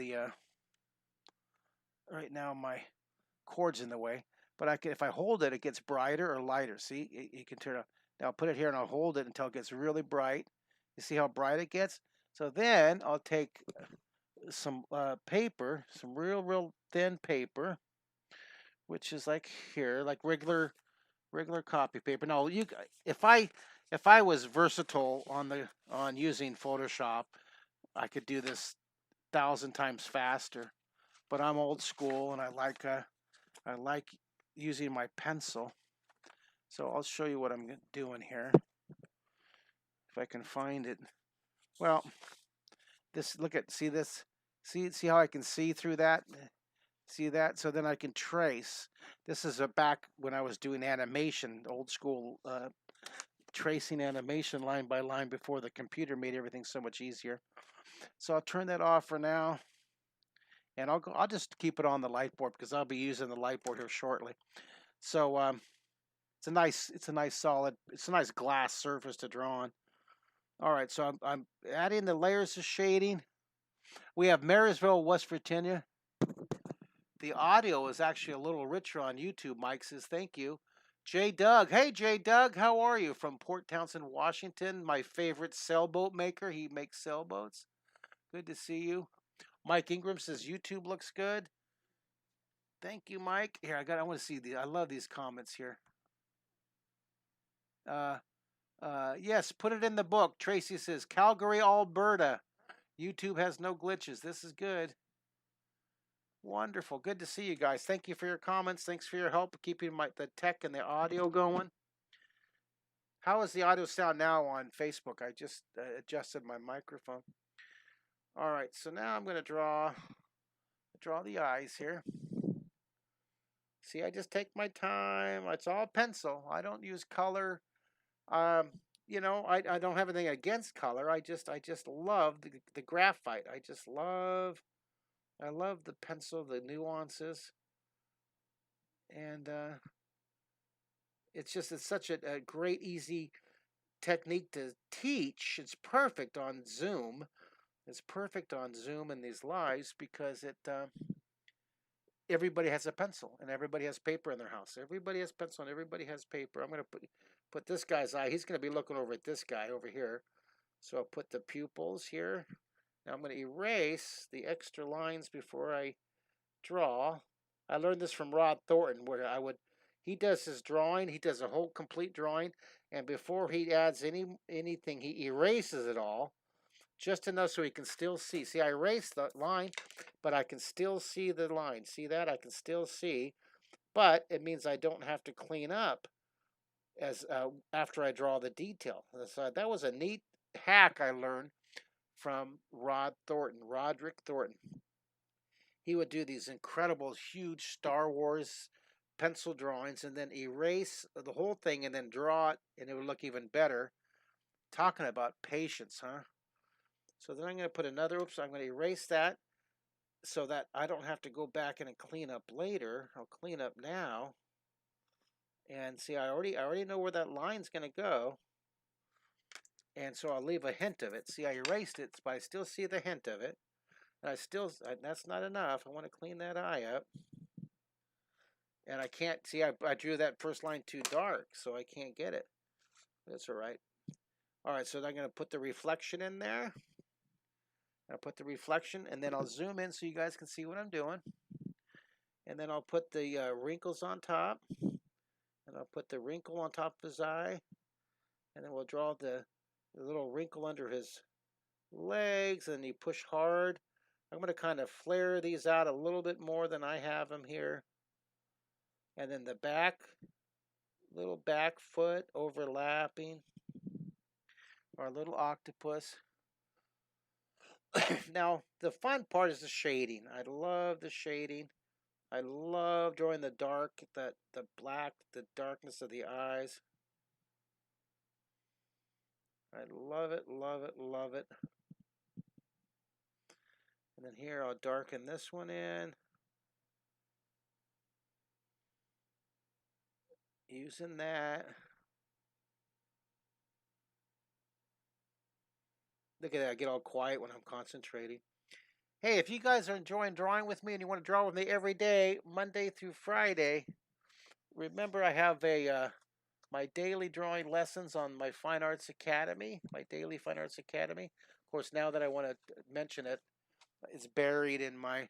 cord's in the way. But if I hold it, it gets brighter or lighter. See, you can turn it. Now I'll put it here and I'll hold it until it gets really bright. You see how bright it gets? So then I'll take some paper, some real thin paper, which is like here, like regular copy paper. Now if I was versatile on using Photoshop, I could do this 1,000 times faster. But I'm old school and I like using my pencil. So I'll show you what I'm doing here if I can find it. Well, see this, see how I can see through that. See that? So then I can trace. This is back when I was doing animation, old school tracing animation line by line before the computer made everything so much easier. So I'll turn that off for now, and I'll just keep it on the light board because I'll be using the light board here shortly. So it's a nice glass surface to draw on. All right, so I'm adding the layers of shading. We have Marysville, West Virginia. The audio is actually a little richer on YouTube. Mike says, thank you. J. Doug. Hey, J. Doug, how are you? From Port Townsend, Washington, my favorite sailboat maker. He makes sailboats. Good to see you. Mike Ingram says, YouTube looks good. Thank you, Mike. Here, I want to see these. I love these comments here. Yes, put it in the book. Tracy says, Calgary, Alberta. YouTube has no glitches. This is good. Wonderful. Good to see you guys. Thank you for your comments. Thanks for your help keeping the tech and the audio going. How is the audio sound now on Facebook? I just adjusted my microphone. All right, so now I'm going to draw the eyes here. See, I just take my time. It's all pencil. I don't use color. You know, I don't have anything against color. I just love the graphite. I love the pencil, the nuances, and it's such a great, easy technique to teach. It's perfect on Zoom. It's perfect on Zoom and these lives because everybody has a pencil and everybody has paper in their house. Everybody has pencil and everybody has paper. I'm going to put this guy's eye. He's going to be looking over at this guy over here. So I'll put the pupils here. Now I'm going to erase the extra lines before I draw. I learned this from Rod Thornton where he does his drawing. He does a whole complete drawing. And before he adds anything, he erases it all. Just enough so he can still see. See, I erased the line, but I can still see the line. See that? I can still see. But it means I don't have to clean up as after I draw the detail. So that was a neat hack I learned from Roderick Thornton. He would do these incredible, huge Star Wars pencil drawings and then erase the whole thing and then draw it, and it would look even better. Talking about patience, huh? So then I'm going to put another, I'm going to erase that so that I don't have to go back in and clean up later. I'll clean up now. And see, I already know where that line's going to go. And so I'll leave a hint of it. See, I erased it, but I still see the hint of it. And that's not enough. I want to clean that eye up. And I can't, see, I drew that first line too dark, so I can't get it. That's all right. All right, so I'm going to put the reflection in there. I'll put the reflection, and then I'll zoom in so you guys can see what I'm doing. And then I'll put the wrinkles on top. And I'll put the wrinkle on top of his eye. And then we'll draw the little wrinkle under his legs. And you push hard. I'm going to kind of flare these out a little bit more than I have them here. And then the back, little back foot overlapping. Our little octopus. Now, the fun part is the shading. I love the shading. I love drawing the dark, the black, the darkness of the eyes. I love it, love it, love it. And then here I'll darken this one in. Using that. Look at that, I get all quiet when I'm concentrating. Hey, if you guys are enjoying drawing with me and you want to draw with me every day, Monday through Friday, remember I have a my daily drawing lessons on my Fine Arts Academy, my daily Fine Arts Academy. Of course, now that I want to mention it, it's buried in my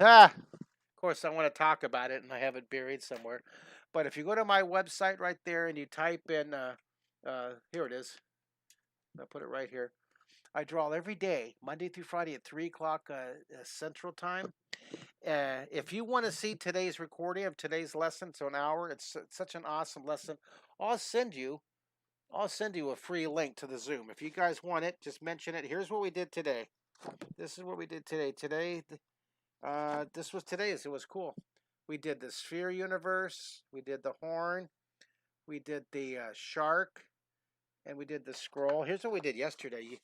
Of course, I want to talk about it, and I have it buried somewhere. But if you go to my website right there and you type in, here it is. I'll put it right here. I draw every day, Monday through Friday at 3 o'clock Central Time. If you want to see today's recording of today's lesson, so an hour, it's such an awesome lesson. I'll send you, I'll send you a free link to the Zoom. If you guys want it, just mention it. Here's what we did today. This is what we did today. This was today's. It was cool. We did the sphere universe. We did the horn. We did the shark, and we did the scroll. Here's what we did yesterday.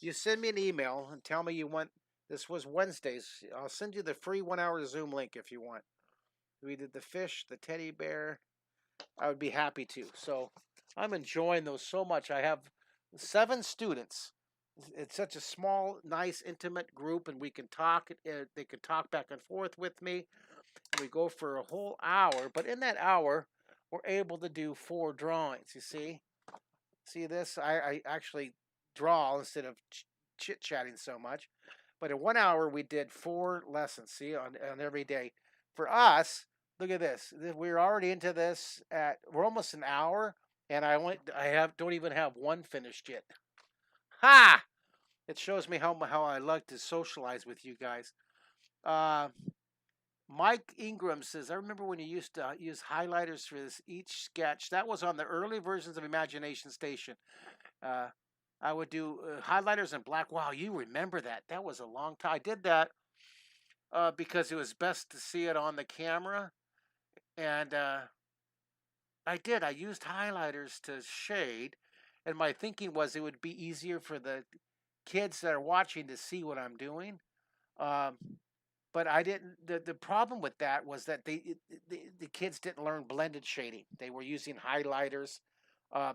You send me an email and tell me you want. This was Wednesdays. I'll send you the free 1 hour Zoom link if you want. We did the fish, the teddy bear. I would be happy to. So I'm enjoying those so much. I have 7 students. It's such a small, nice, intimate group, and we can talk. They can talk back and forth with me. We go for a whole hour, but in that hour, we're able to do 4 drawings. You see this? I actually draw instead of chit chatting so much. But in 1 hour, we did 4 lessons. See, on every day. For us, look at this. We're already into this we're almost an hour, and don't even have one finished yet. Ha! It shows me how I like to socialize with you guys. Uh, Mike Ingram says, I remember when you used to use highlighters for each sketch. That was on the early versions of Imagination Station. Uh, I would do highlighters in black. Wow, you remember that? That was a long time. I did that because it was best to see it on the camera. And I did. I used highlighters to shade. And my thinking was it would be easier for the kids that are watching to see what I'm doing. Um, but I didn't. The problem with that was that the kids didn't learn blended shading. They were using highlighters.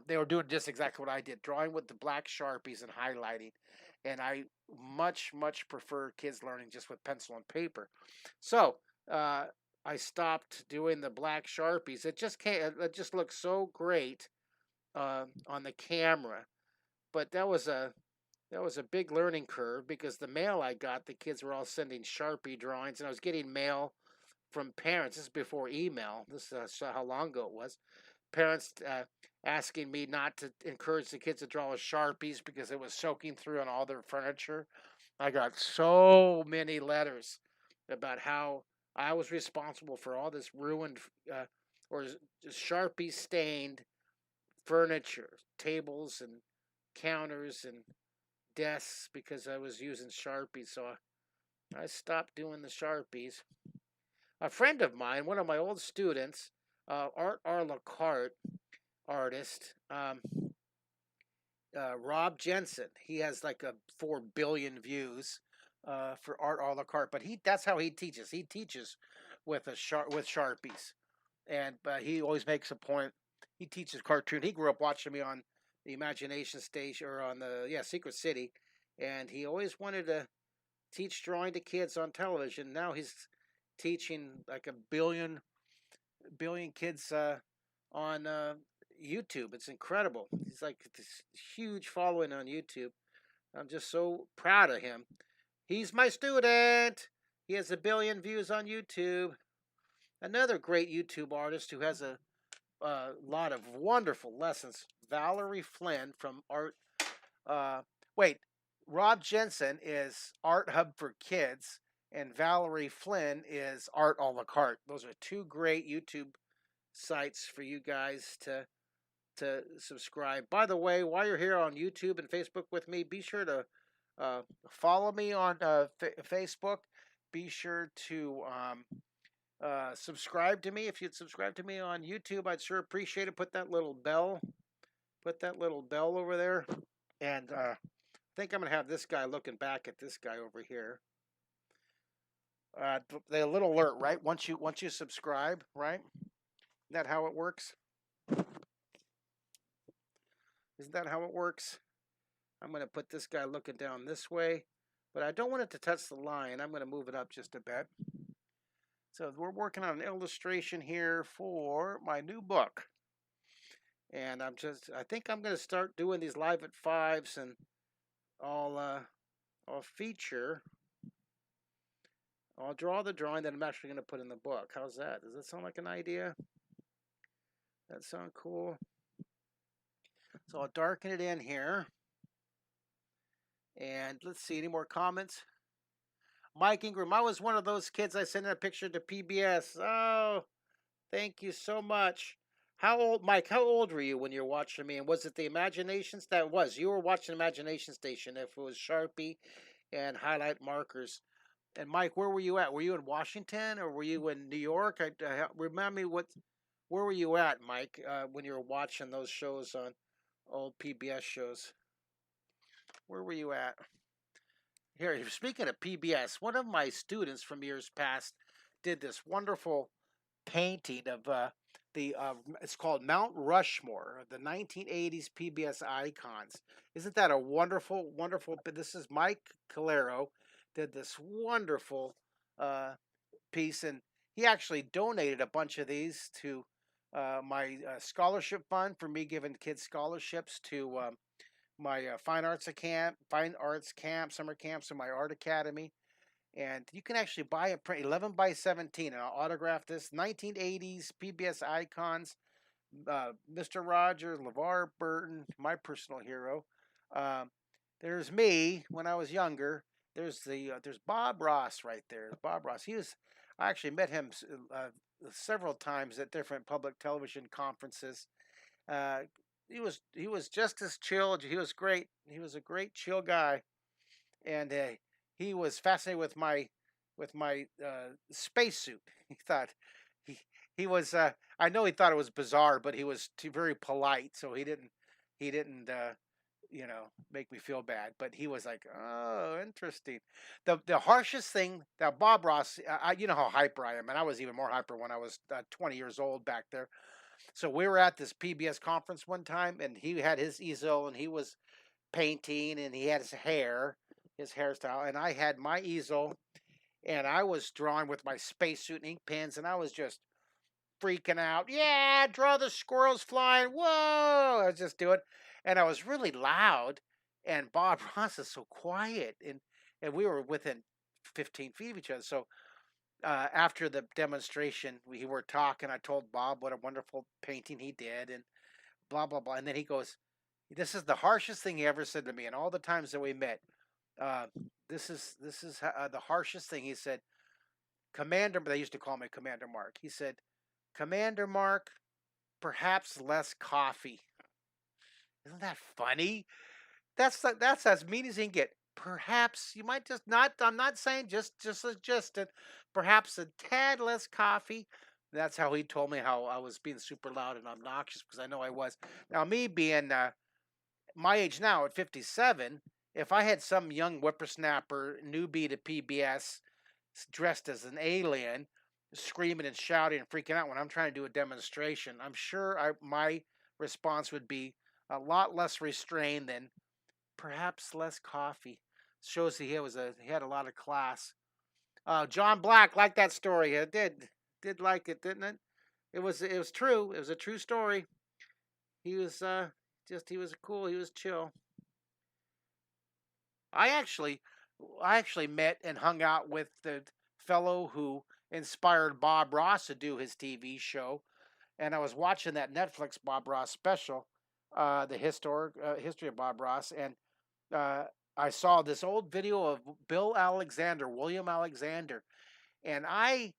They were doing just exactly what I did, drawing with the black sharpies and highlighting. And I much prefer kids learning just with pencil and paper. So uh, I stopped doing the black sharpies. It just can't. It just looks so great on the camera. But that was a big learning curve because the mail I got, the kids were all sending Sharpie drawings, and I was getting mail from parents. This is before email. This is how long ago it was. Parents asking me not to encourage the kids to draw with Sharpies because it was soaking through on all their furniture. I got so many letters about how I was responsible for all this ruined or Sharpie stained furniture, tables and counters and desks because I was using Sharpies. So I stopped doing the Sharpies. A friend of mine, one of my old students, Art a la carte artist, Rob Jensen. He has like 4 billion views for Art a la carte, but that's how he teaches. He teaches with with Sharpies, and he always makes a point. He teaches cartoon. He grew up watching me on the Imagination Station or on the Secret City, and he always wanted to teach drawing to kids on television. Now he's teaching like a billion kids on YouTube. It's incredible. He's like this huge following on YouTube. I'm just so proud of him. He's my student. He has 1 billion views on YouTube. Another great YouTube artist who has a lot of wonderful lessons. Valerie Flynn from Art. Uh, Wait, Rob Jensen is Art Hub for Kids, and Valerie Flynn is Art a la carte. Those are 2 great YouTube sites for you guys to subscribe. By the way, while you're here on YouTube and Facebook with me, be sure to follow me on Facebook. Be sure to subscribe to me. If you'd subscribe to me on YouTube, I'd sure appreciate it. Put that little bell. Put that little bell over there. And I think I'm gonna have this guy looking back at this guy over here. The little alert, right? Once you subscribe, right? Isn't that how it works? Isn't that how it works? I'm gonna put this guy looking down this way. but I don't want it to touch the line. I'm going to move it up just a bit. So we're working on an illustration here for my new book. And I think I'm going to start doing these live at fives, and I'll feature, I'll draw the drawing that I'm actually going to put in the book. How's that? Does that sound like an idea? That sound cool? So I'll darken it in here. And let's see, any more comments? Mike Ingram, I was one of those kids I sent a picture to PBS. Oh, thank you so much. How old, Mike? How old were you when you were watching me? And was it the Imaginations? That was. You were watching Imagination Station. If it was Sharpie and highlight markers. And Mike, where were you at? Were you in Washington or were you in New York? Remind me what. Where were you at, Mike, when you were watching those shows on old PBS shows? Where were you at? Here, speaking of PBS, one of my students from years past did this wonderful painting of it's called Mount Rushmore, the 1980s PBS icons. Isn't that a wonderful, wonderful? This is Mike Calero did this wonderful uh, piece, and he actually donated a bunch of these to my scholarship fund for me giving kids scholarships to my fine arts camp, summer camps, and my art academy. And you can actually buy a print 11 by 17, and I'll autograph this 1980s PBS icons. Mr. Rogers, LeVar Burton, my personal hero. Um, there's me when I was younger. There's Bob Ross right there. Bob Ross. I actually met him several times at different public television conferences. Uh, he was just as chill. He was great. He was a great chill guy, and he was fascinated with my spacesuit. He thought he he was. I know he thought it was bizarre, but he was very polite, so he didn't make me feel bad. But he was like, oh, interesting. The harshest thing that Bob Ross, you know how hyper I am, and I was even more hyper when I was 20 years old back there. So we were at this PBS conference one time, and he had his easel, and he was painting, and he had his hairstyle, and I had my easel, and I was drawing with my spacesuit and ink pens, and I was just freaking out. Yeah, draw the squirrels flying. Whoa! I was just doing, and I was really loud, and Bob Ross is so quiet, and we were within 15 feet of each other. So after the demonstration, we were talking. I told Bob what a wonderful painting he did, and blah blah blah. And then he goes, "This is the harshest thing he ever said to me." And all the times that we met, uh, this is the harshest thing he said. Commander, they used to call me Commander Mark. He said, "Commander Mark, perhaps less coffee." Isn't that funny? That's as mean as he can get. Perhaps you might just not. I'm not saying just suggested. Perhaps a tad less coffee. That's how he told me how I was being super loud and obnoxious because I know I was. Now me being my age now at 57, if I had some young whippersnapper newbie to PBS dressed as an alien, screaming and shouting and freaking out when I'm trying to do a demonstration, I'm sure my response would be a lot less restrained than perhaps less coffee. Shows that he had a lot of class. John Black liked that story. I did like it, didn't it? It was true. It was a true story. He was he was cool. He was chill. I actually I actually met and hung out with the fellow who inspired Bob Ross to do his TV show, and I was watching that Netflix Bob Ross special, the historic history of Bob Ross, and uh, I saw this old video of William Alexander, and I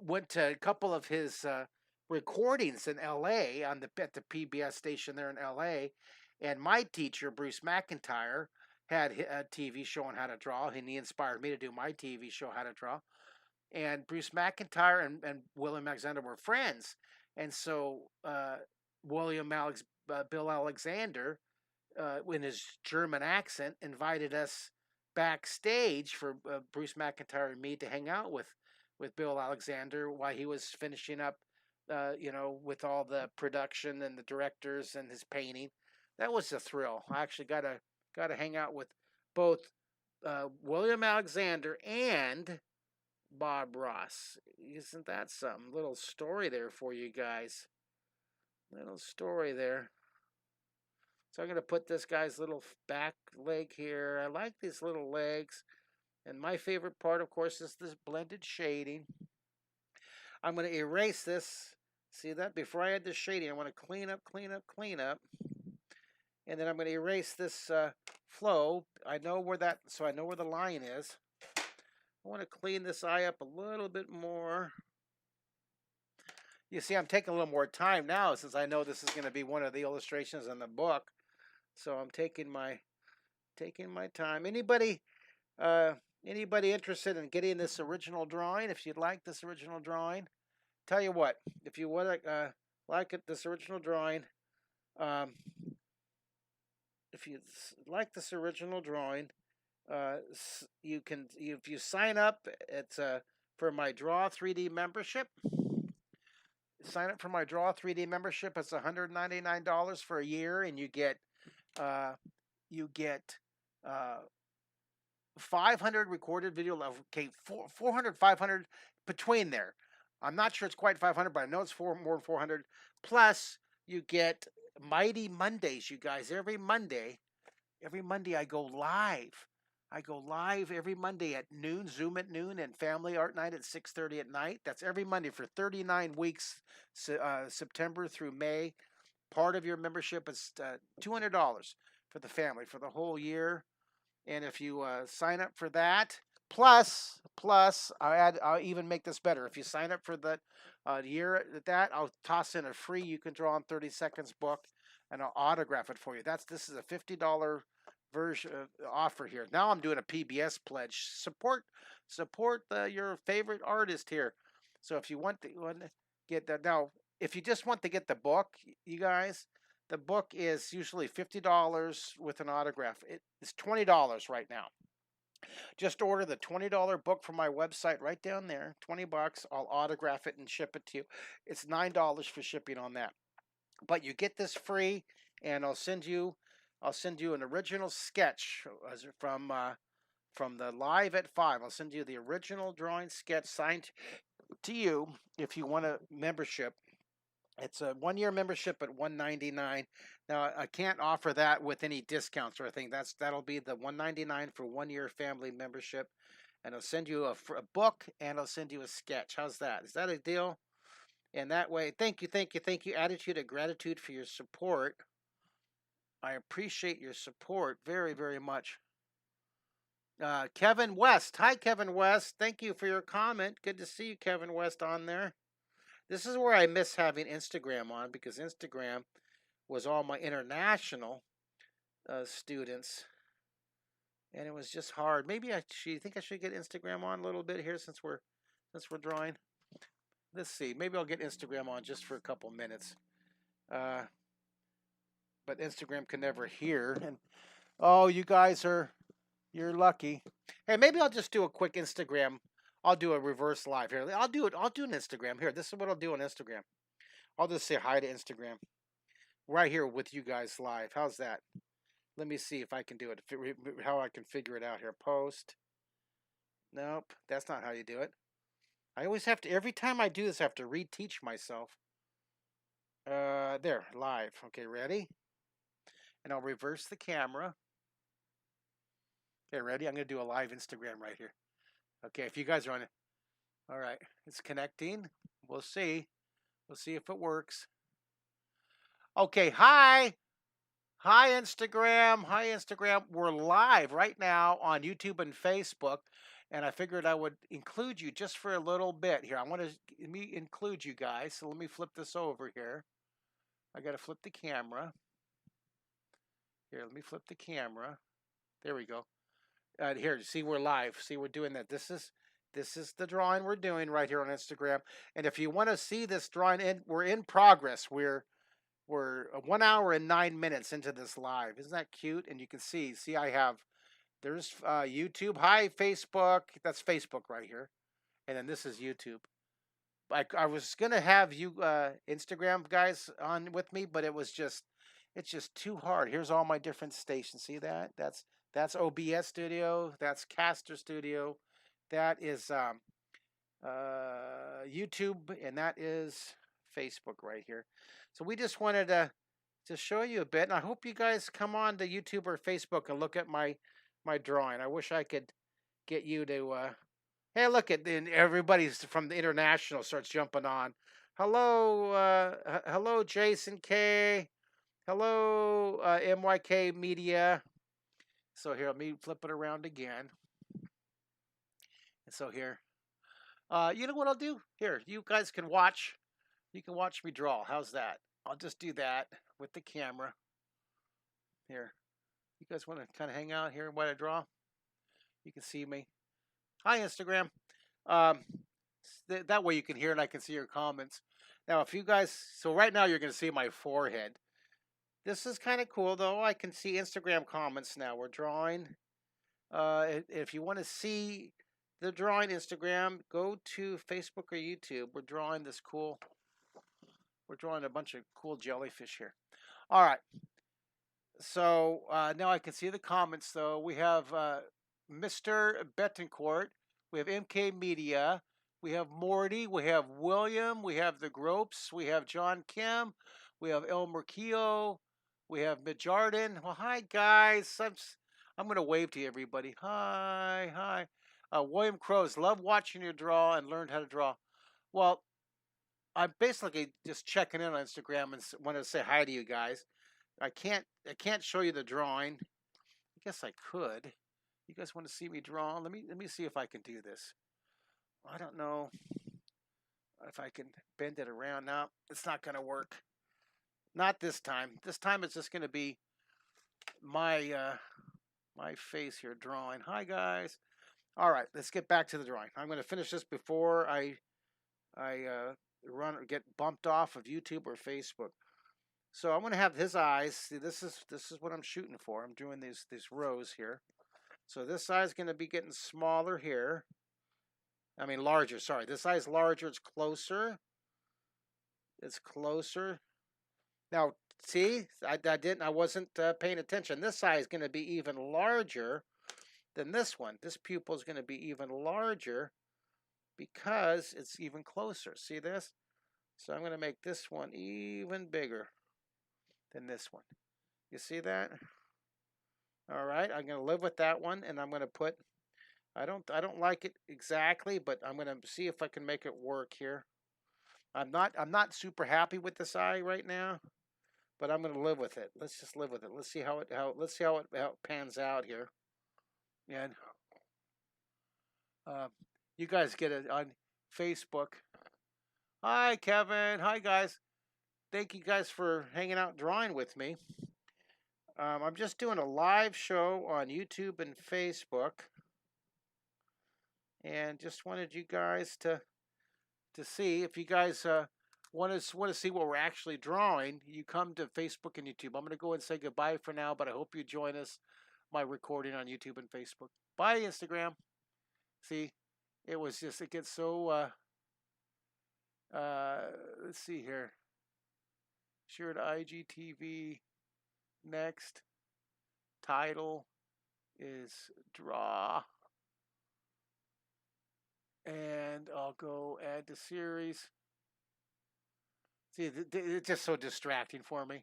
went to a couple of his recordings in L.A. at the PBS station there in L.A. And my teacher Bruce McIntyre had a TV show on how to draw, and he inspired me to do my TV show How to Draw. And Bruce McIntyre and William Alexander were friends, and so Bill Alexander in his German accent, invited us backstage for Bruce McIntyre and me to hang out with Bill Alexander while he was finishing up, with all the production and the directors and his painting. That was a thrill. I actually got to hang out with both William Alexander and Bob Ross. Isn't that something? Little story there for you guys. Little story there. So I'm going to put this guy's little back leg here. I like these little legs. And my favorite part, of course, is this blended shading. I'm going to erase this. See that? Before I add the shading, I want to clean up, clean up, clean up. And then I'm going to erase this flow. I know where that, so I know where the line is. I want to clean this eye up a little bit more. You see, I'm taking a little more time now since I know this is going to be one of the illustrations in the book. So I'm taking my time. Anybody interested in getting this original drawing? If you'd like this original drawing, tell you what. If you want to like it, this original drawing, um, if you like this original drawing, you can if you sign up. It's for my Draw 3D membership. Sign up for my Draw 3D membership. It's $199 for a year, and you get uh, you get uh, 500 recorded video level. Okay, 400, 500 between there. I'm not sure it's quite 500, but I know it's more than 400. Plus, you get Mighty Mondays, you guys. Every Monday I go live. I go live every Monday at noon, Zoom at noon, and Family Art Night at 6:30 at night. That's every Monday for 39 weeks, September through May. Part of your membership is $200 for the family for the whole year. And if you sign up for that, plus, I'll even make this better. If you sign up for the year at that, I'll toss in a free You Can Draw in 30 Seconds book, and I'll autograph it for you. This is a $50 version offer here. Now I'm doing a PBS pledge. Support your favorite artist here. So if you want to get that now, if you just want to get the book, you guys, the book is usually $50 with an autograph. It's $20 right now. Just order the $20 book from my website right down there. $20. I'll autograph it and ship it to you. It's $9 for shipping on that. But you get this free, and I'll send you an original sketch from the Live at 5. I'll send you the original drawing sketch signed to you if you want a membership. It's a 1-year membership at $199. Now I can't offer that with any discounts or anything. That'll be the $199 for 1-year family membership, and I'll send you a book and I'll send you a sketch. How's that? Is that a deal? And that way, thank you. Attitude of gratitude for your support. I appreciate your support very, very much. Kevin West. Hi, Kevin West. Thank you for your comment. Good to see you, Kevin West, on there. This is where I miss having Instagram on, because Instagram was all my international students, and it was just hard. Maybe you think I should get Instagram on a little bit here since we're drawing. Let's see. Maybe I'll get Instagram on just for a couple minutes. But Instagram can never hear. And oh, you guys you're lucky. Hey, maybe I'll just do a quick Instagram. I'll do a reverse live here. I'll do an Instagram here. This is what I'll do on Instagram. I'll just say hi to Instagram right here with you guys live. How's that? Let me see if I can do it. How I can figure it out here. Post. Nope, that's not how you do it. I always have to, every time I do this, I have to reteach myself. There, live. Okay, ready? And I'll reverse the camera. Okay, ready? I'm going to do a live Instagram right here. Okay, if you guys are on it. All right, it's connecting. We'll see. We'll see if it works. Okay, hi. Hi, Instagram. Hi, Instagram. We're live right now on YouTube and Facebook, and I figured I would include you just for a little bit here. I want to include you guys, so let me flip this over here. I got to flip the camera. Here, let me flip the camera. There we go. Here, see, we're live. See, we're doing that. This is the drawing we're doing right here on Instagram. And if you want to see this drawing, we're in progress. We're 1 hour and 9 minutes into this live. Isn't that cute? And you can see I have, there's YouTube. Hi, Facebook. That's Facebook right here. And then this is YouTube. I was going to have you Instagram guys on with me, but it's just too hard. Here's all my different stations. See that? That's That's OBS Studio. That's Caster Studio. That is YouTube, and that is Facebook right here. So we just wanted to show you a bit, and I hope you guys come on to YouTube or Facebook and look at my drawing. I wish I could get you to. Hey, look at everybody's from the international starts jumping on. Hello, hello, Jason K. Hello, MYK Media. So here, let me flip it around again. And so here, you know what I'll do? Here, you guys can watch. You can watch me draw. How's that? I'll just do that with the camera. Here, you guys want to kind of hang out here while I draw? You can see me. Hi, Instagram. Um, that way you can hear and I can see your comments. Now, if you guys, so right now you're going to see my forehead. This is kind of cool, though. I can see Instagram comments now. We're drawing. If you want to see the drawing Instagram, go to Facebook or YouTube. We're drawing this cool. We're drawing a bunch of cool jellyfish here. All right. So now I can see the comments, though. We have Mr. Betancourt. We have MK Media. We have Morty. We have William. We have The Gropes. We have John Kim. We have El Merquillo. We have Midjardin. Well, hi, guys. I'm going to wave to everybody. Hi, hi. William Crows. Love watching you draw and learned how to draw. Well, I'm basically just checking in on Instagram and want to say hi to you guys. I can't show you the drawing. I guess I could. You guys want to see me draw? Let me see if I can do this. I don't know if I can bend it around. No, it's not going to work. Not this time. This time it's just going to be my my face here drawing. Hi guys. All right, let's get back to the drawing. I'm going to finish this before I run or get bumped off of YouTube or Facebook. So I'm going to have his eyes. See, this is what I'm shooting for. I'm doing these rows here. So this eye is going to be getting smaller here. I mean larger. Sorry, this eye is larger. It's closer. It's closer. Now see, I wasn't paying attention. This eye is going to be even larger than this one. This pupil is going to be even larger because it's even closer. See this? So I'm going to make this one even bigger than this one. You see that? All right, I'm going to live with that one, and I'm going to put. I don't like it exactly, but I'm going to see if I can make it work here. I'm not super happy with this eye right now, but I'm going to live with it. Let's just live with it. Let's see how it pans out here. And you guys get it on Facebook. Hi, Kevin. Hi, guys. Thank you guys for hanging out drawing with me. I'm just doing a live show on YouTube and Facebook, and just wanted you guys to see if you guys want to see what we're actually drawing. You come to Facebook and YouTube. I'm going to go and say goodbye for now, but I hope you join us. My recording on YouTube and Facebook. Bye, Instagram. See, it gets so. Let's see here. Share to IGTV. Next title is draw, and I'll go add to series. See, it's just so distracting for me.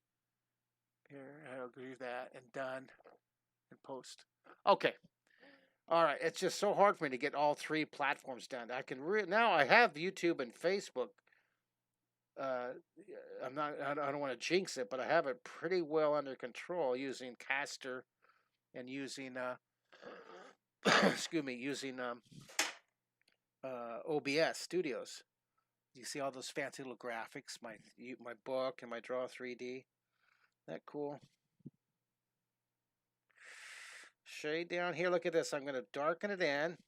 Here, I'll do that and done and post. Okay. All right. It's just so hard for me to get all three platforms done. I can now I have YouTube and Facebook. I don't want to jinx it, but I have it pretty well under control using Caster and using excuse me, using OBS Studios. You see all those fancy little graphics, my book and my Draw 3D. That cool. Shade down here. Look at this. I'm going to darken it in,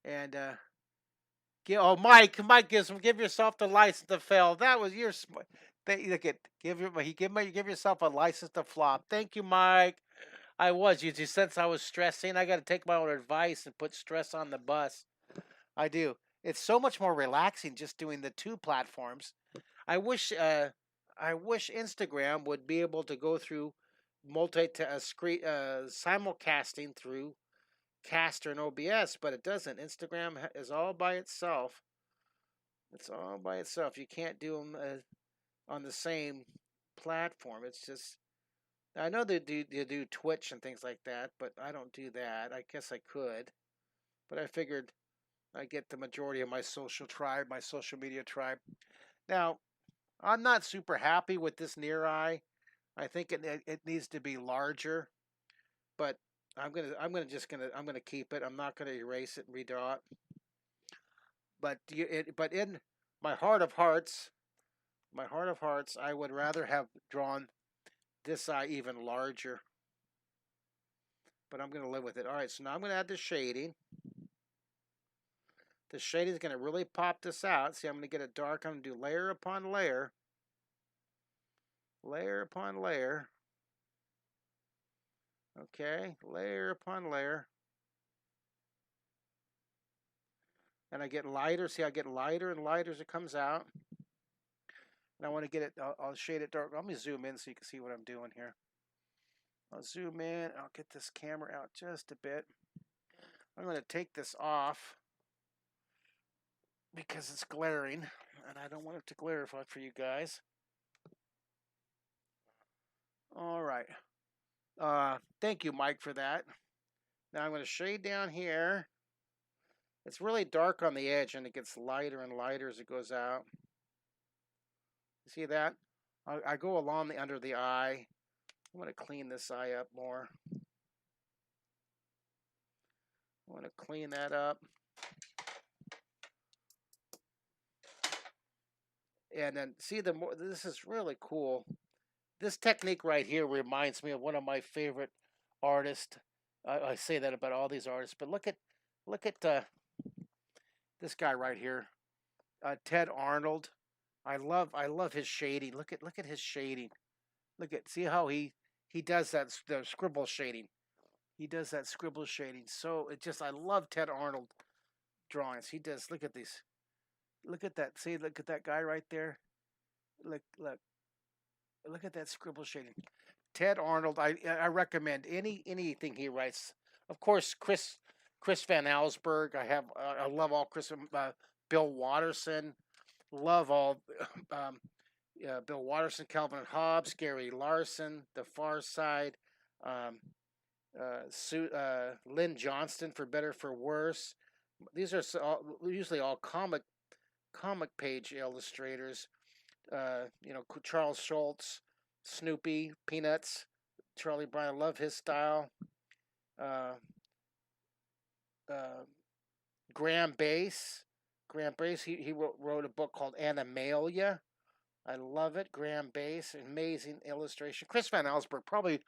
and Mike give yourself the license to fail. That was your look at give yourself a license to flop. Thank you, Mike. You sense I was stressing. I got to take my own advice and put stress on the bus. I do. It's so much more relaxing just doing the two platforms. I wish Instagram would be able to go through simulcasting through Caster and OBS, but it doesn't. Instagram is all by itself. It's all by itself. You can't do them on the same platform. It's just I know they do Twitch and things like that, but I don't do that. I guess I could, but I figured I get the majority of my social media tribe. Now, I'm not super happy with this near eye. I think it needs to be larger, but I'm gonna keep it. I'm not gonna erase it and redraw it. But in my heart of hearts, I would rather have drawn this eye even larger. But I'm gonna live with it. All right, so now I'm gonna add the shading. The shading is gonna really pop this out. See, I'm gonna get it dark. I'm gonna do layer upon layer, layer upon layer. Okay, layer upon layer. And I get lighter. See, I get lighter and lighter as it comes out. And I want to get it, I'll shade it dark. Let me zoom in so you can see what I'm doing here. I'll zoom in. I'll get this camera out just a bit. I'm going to take this off because it's glaring. And I don't want it to glare for you guys. All right. Thank you, Mike, for that. Now I'm going to shade down here. It's really dark on the edge, and it gets lighter and lighter as it goes out. See that? I go along the under the eye. I want to clean this eye up more. I want to clean that up. And then see this is really cool. This technique right here reminds me of one of my favorite artists. I say that about all these artists, but look at this guy right here, Ted Arnold. I love his shading. Look at his shading. See how he does the scribble shading. He does that scribble shading. So I love Ted Arnold drawings. He does. Look at these. Look at that. See, look at that guy right there. Look at that scribble shading. Ted Arnold. I recommend anything he writes. Of course, Chris Van Allsburg. I love all Chris. Bill Watterson. Love all. Bill Watterson, Calvin Hobbes, Gary Larson, The Far Side, Lynn Johnston, For Better for Worse. These are usually all comic page illustrators. Charles Schultz, Snoopy, Peanuts, Charlie Brown. I love his style. Graham Bass. He wrote a book called Animalia. I love it. Graham Bass, amazing illustration. Chris Van Allsburg, probably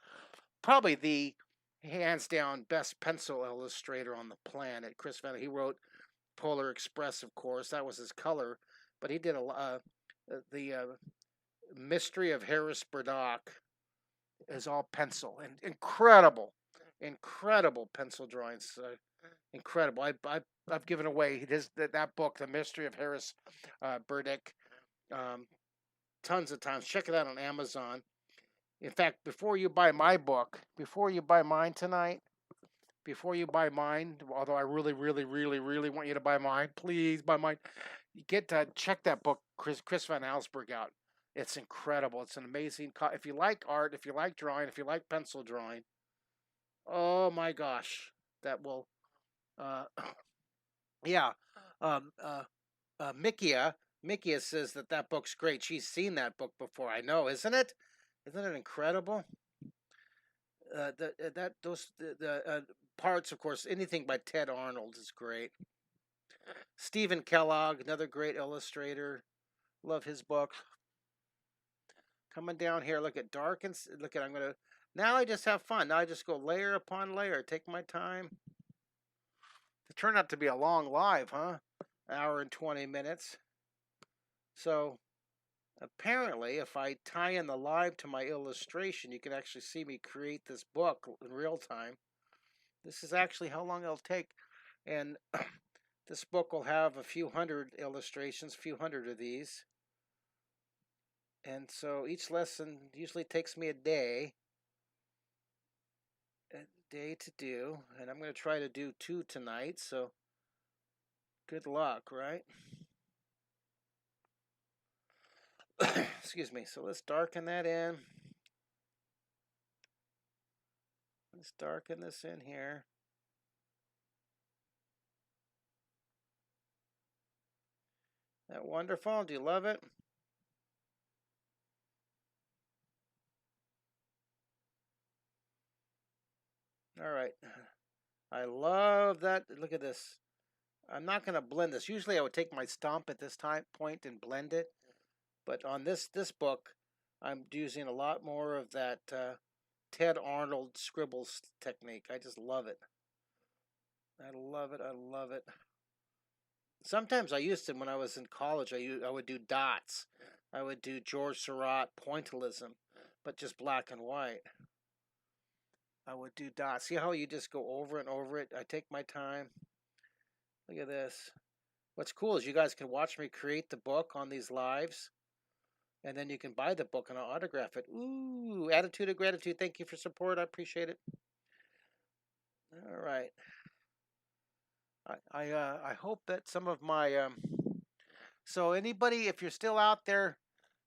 the hands down best pencil illustrator on the planet. He wrote Polar Express, of course. That was his color, but he did the Mystery of Harris Burdock is all pencil and incredible pencil drawings. Incredible. I've given away that book, The Mystery of Harris Burdick, tons of times. Check it out on Amazon. In fact, before you buy my book, before you buy mine tonight, although I really, really, really, really want you to buy mine, please buy mine. You get to check that book, Chris Van Allsburg, out. It's incredible. It's an amazing. If you like art, if you like drawing, if you like pencil drawing, oh my gosh, that will. Yeah. Mikia says that book's great. She's seen that book before. I know, isn't it? Isn't it incredible? The parts, of course, anything by Ted Arnold is great. Stephen Kellogg, another great illustrator. Love his book. Coming down here, look at dark and now I just have fun. Now I just go layer upon layer. Take my time. It turned out to be a long live, huh? Hour and 20 minutes. So apparently, if I tie in the live to my illustration, you can actually see me create this book in real time. This is actually how long it'll take. And this book will have a few hundred illustrations, a few hundred of these. And so each lesson usually takes me a day. day to do, and I'm going to try to do 2 tonight, so good luck, right? Excuse me. So let's darken that in. Let's darken this in here. That wonderful? Do you love it? All right. I love that. Look at this. I'm not going to blend this. Usually I would take my stump at this time point and blend it. But on this book, I'm using a lot more of that Ted Arnold scribbles technique. I just love it. I love it. I love it. Sometimes I used to, when I was in college, I would do dots. I would do George Seurat pointillism, but just black and white. I would do dots. See how you just go over and over it? I take my time. Look at this. What's cool is you guys can watch me create the book on these lives, and then you can buy the book and I'll autograph it. Ooh, attitude of gratitude. Thank you for support. I appreciate it. All right. I hope that some of my so anybody, if you're still out there,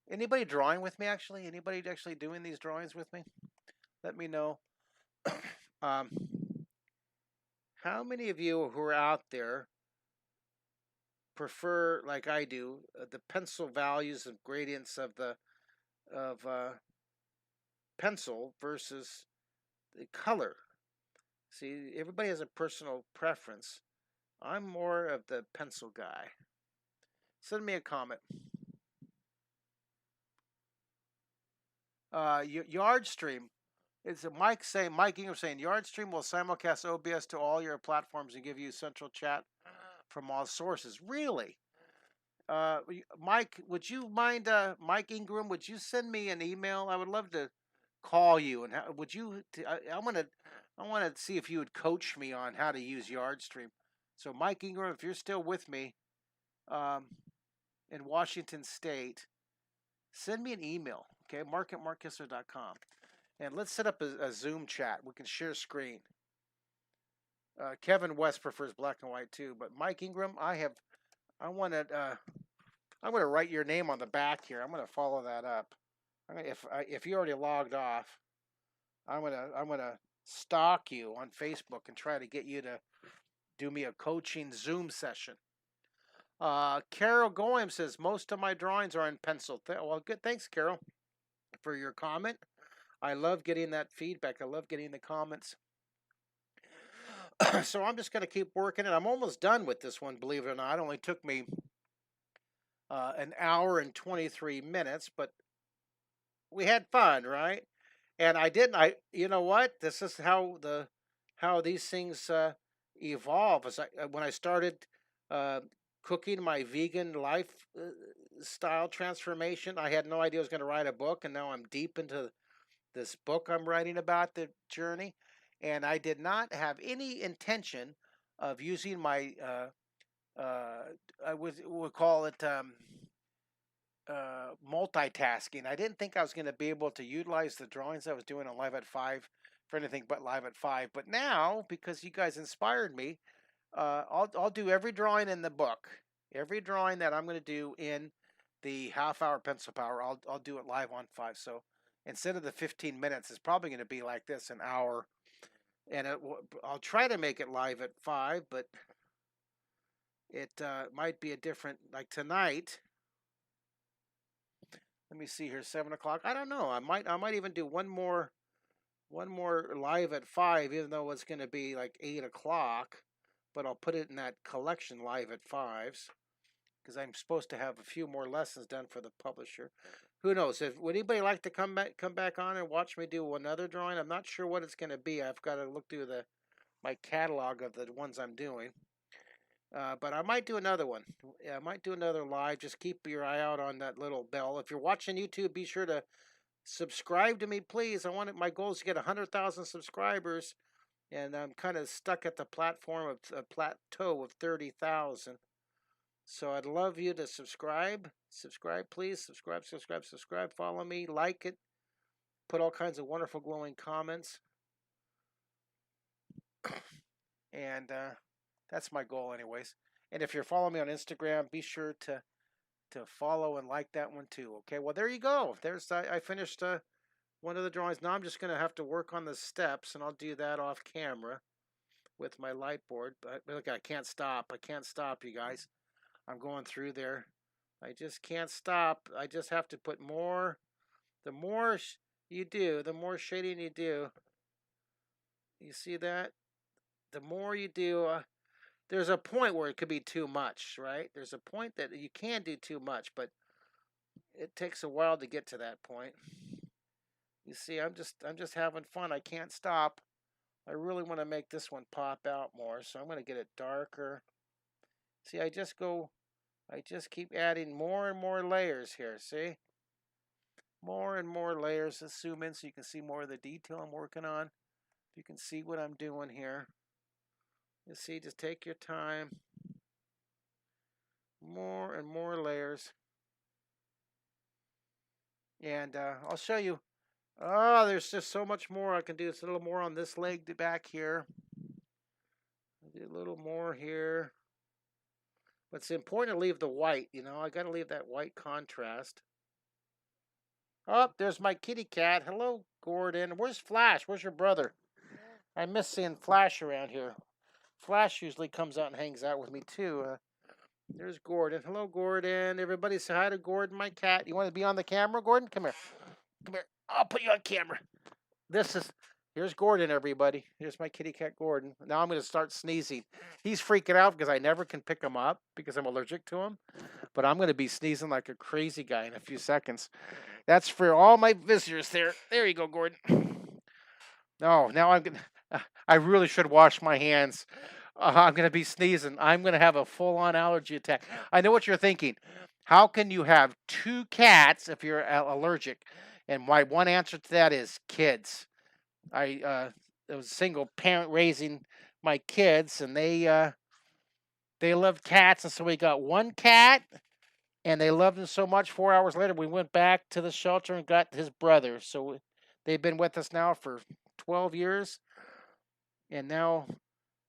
anybody drawing with me actually, anybody actually doing these drawings with me, let me know. um, how many of you who are out there prefer, like I do, the pencil values and gradients of the of pencil versus the color? See, everybody has a personal preference. I'm more of the pencil guy. Send me a comment. Yardstream. It's Mike Ingram saying Yardstream will simulcast OBS to all your platforms and give you central chat from all sources. Really? Mike, would you mind, Mike Ingram, would you send me an email? I would love to call you, and would you? I want to see if you would coach me on how to use Yardstream. So, Mike Ingram, if you're still with me, um, in Washington State, send me an email. Okay, mark@markkisser.com, and let's set up a Zoom chat. We can share screen. Kevin West prefers black and white too, but Mike Ingram, I want to. I'm going to write your name on the back here. I'm going to follow that up. If you already logged off, I'm gonna stalk you on Facebook and try to get you to do me a coaching Zoom session. Carol Goem says most of my drawings are in pencil. Well, good. Thanks, Carol, for your comment. I love getting that feedback. I love getting the comments. So I'm just going to keep working it. I'm almost done with this one, believe it or not. It only took me an hour and 23 minutes, but we had fun, right? And I didn't. You know what? This is how these things evolve. When I started uh, cooking my vegan life style transformation, I had no idea I was going to write a book, and now I'm deep into this book I'm writing about the journey. And I did not have any intention of using my I would call it multitasking. I didn't think I was going to be able to utilize the drawings I was doing on Live at 5 for anything but Live at 5. But now, because you guys inspired me, I'll do every drawing in the book, every drawing that I'm going to do in the half-hour pencil power. I'll do it live on 5. So instead of the 15 minutes, it's probably going to be like this, an hour. And I'll try to make it live at 5, but it might be a different, like tonight. Let me see here, 7 o'clock. I don't know. I might even do one more live at 5, even though it's going to be like 8 o'clock. But I'll put it in that collection live at 5s because I'm supposed to have a few more lessons done for the publisher. Who knows? Would anybody like to come back on and watch me do another drawing? I'm not sure what it's going to be. I've got to look through my catalog of the ones I'm doing. But I might do another one. Yeah, I might do another live. Just keep your eye out on that little bell. If you're watching YouTube, be sure to subscribe to me, please. My goal is to get 100,000 subscribers, and I'm kind of stuck at the platform of a plateau of 30,000. So I'd love you to subscribe. Subscribe, please. Subscribe. Follow me. Like it. Put all kinds of wonderful glowing comments. and that's my goal, anyways. And if you're following me on Instagram, be sure to follow and like that one too. Okay. Well, there you go. There's I finished one of the drawings. Now I'm just gonna have to work on the steps, and I'll do that off camera with my light board. But look, I can't stop. I can't stop, you guys. I'm going through there. I just can't stop. I just have to put more. The more you do, the more shading you do. You see that? The more you do, there's a point where it could be too much, right? There's a point that you can do too much, but it takes a while to get to that point. You see, I'm just having fun. I can't stop. I really want to make this one pop out more, so I'm going to get it darker. See, I just keep adding more and more layers here, see? More and more layers. Let's zoom in so you can see more of the detail I'm working on. You can see what I'm doing here. You see, just take your time. More and more layers. And I'll show you. Oh, there's just so much more I can do. It's a little more on this leg back here. I'll do a little more here. But it's important to leave the white, I got to leave that white contrast. Oh, there's my kitty cat. Hello, Gordon. Where's Flash? Where's your brother? I miss seeing Flash around here. Flash usually comes out and hangs out with me too. There's Gordon. Hello, Gordon. Everybody say hi to Gordon, my cat. You want to be on the camera, Gordon? Come here. Come here. I'll put you on camera. Here's Gordon, everybody. Here's my kitty cat, Gordon. Now I'm going to start sneezing. He's freaking out because I never can pick him up because I'm allergic to him. But I'm going to be sneezing like a crazy guy in a few seconds. That's for all my visitors there. There you go, Gordon. No, now I'm going to... I really should wash my hands. I'm going to be sneezing. I'm going to have a full-on allergy attack. I know what you're thinking. How can you have two cats if you're allergic? And my one answer to that is kids. I was a single parent raising my kids, and they loved cats, and so we got one cat, and they loved him so much. 4 hours later, we went back to the shelter and got his brother. So they've been with us now for 12 years, and now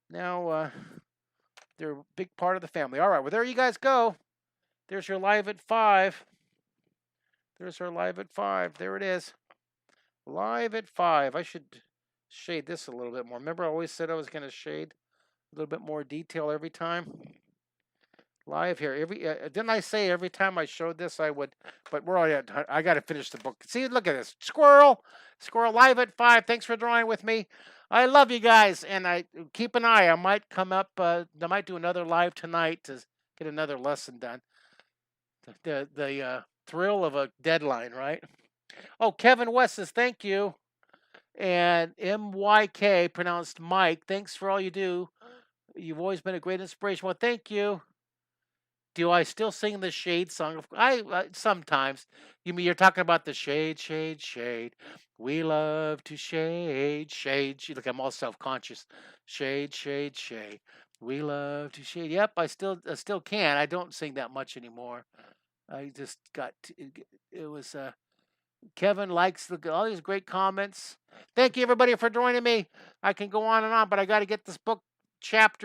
they're a big part of the family. All right, well, there you guys go. There's your live at 5. There's our live at 5. There it is. Live at 5. I should shade this a little bit more. Remember I always said I was going to shade a little bit more detail every time? Live here. Didn't I say every time I showed this I would? But we're already I got to finish the book. See, look at this. Squirrel live at 5. Thanks for drawing with me. I love you guys, and I keep an eye. I might come up. I might do another live tonight to get another lesson done. The thrill of a deadline, right? Oh, Kevin West says thank you, and MYK pronounced Mike. Thanks for all you do. You've always been a great inspiration. Well, thank you. Do I still sing the Shade song? I sometimes. You mean you're talking about the shade, shade, shade. We love to shade, shade. Look, I'm all self-conscious. Shade, shade, shade. We love to shade. Yep, I still can. I don't sing that much anymore. I just it was Kevin likes all these great comments. Thank you everybody for joining me. I can go on and on, but I got to get this book chapter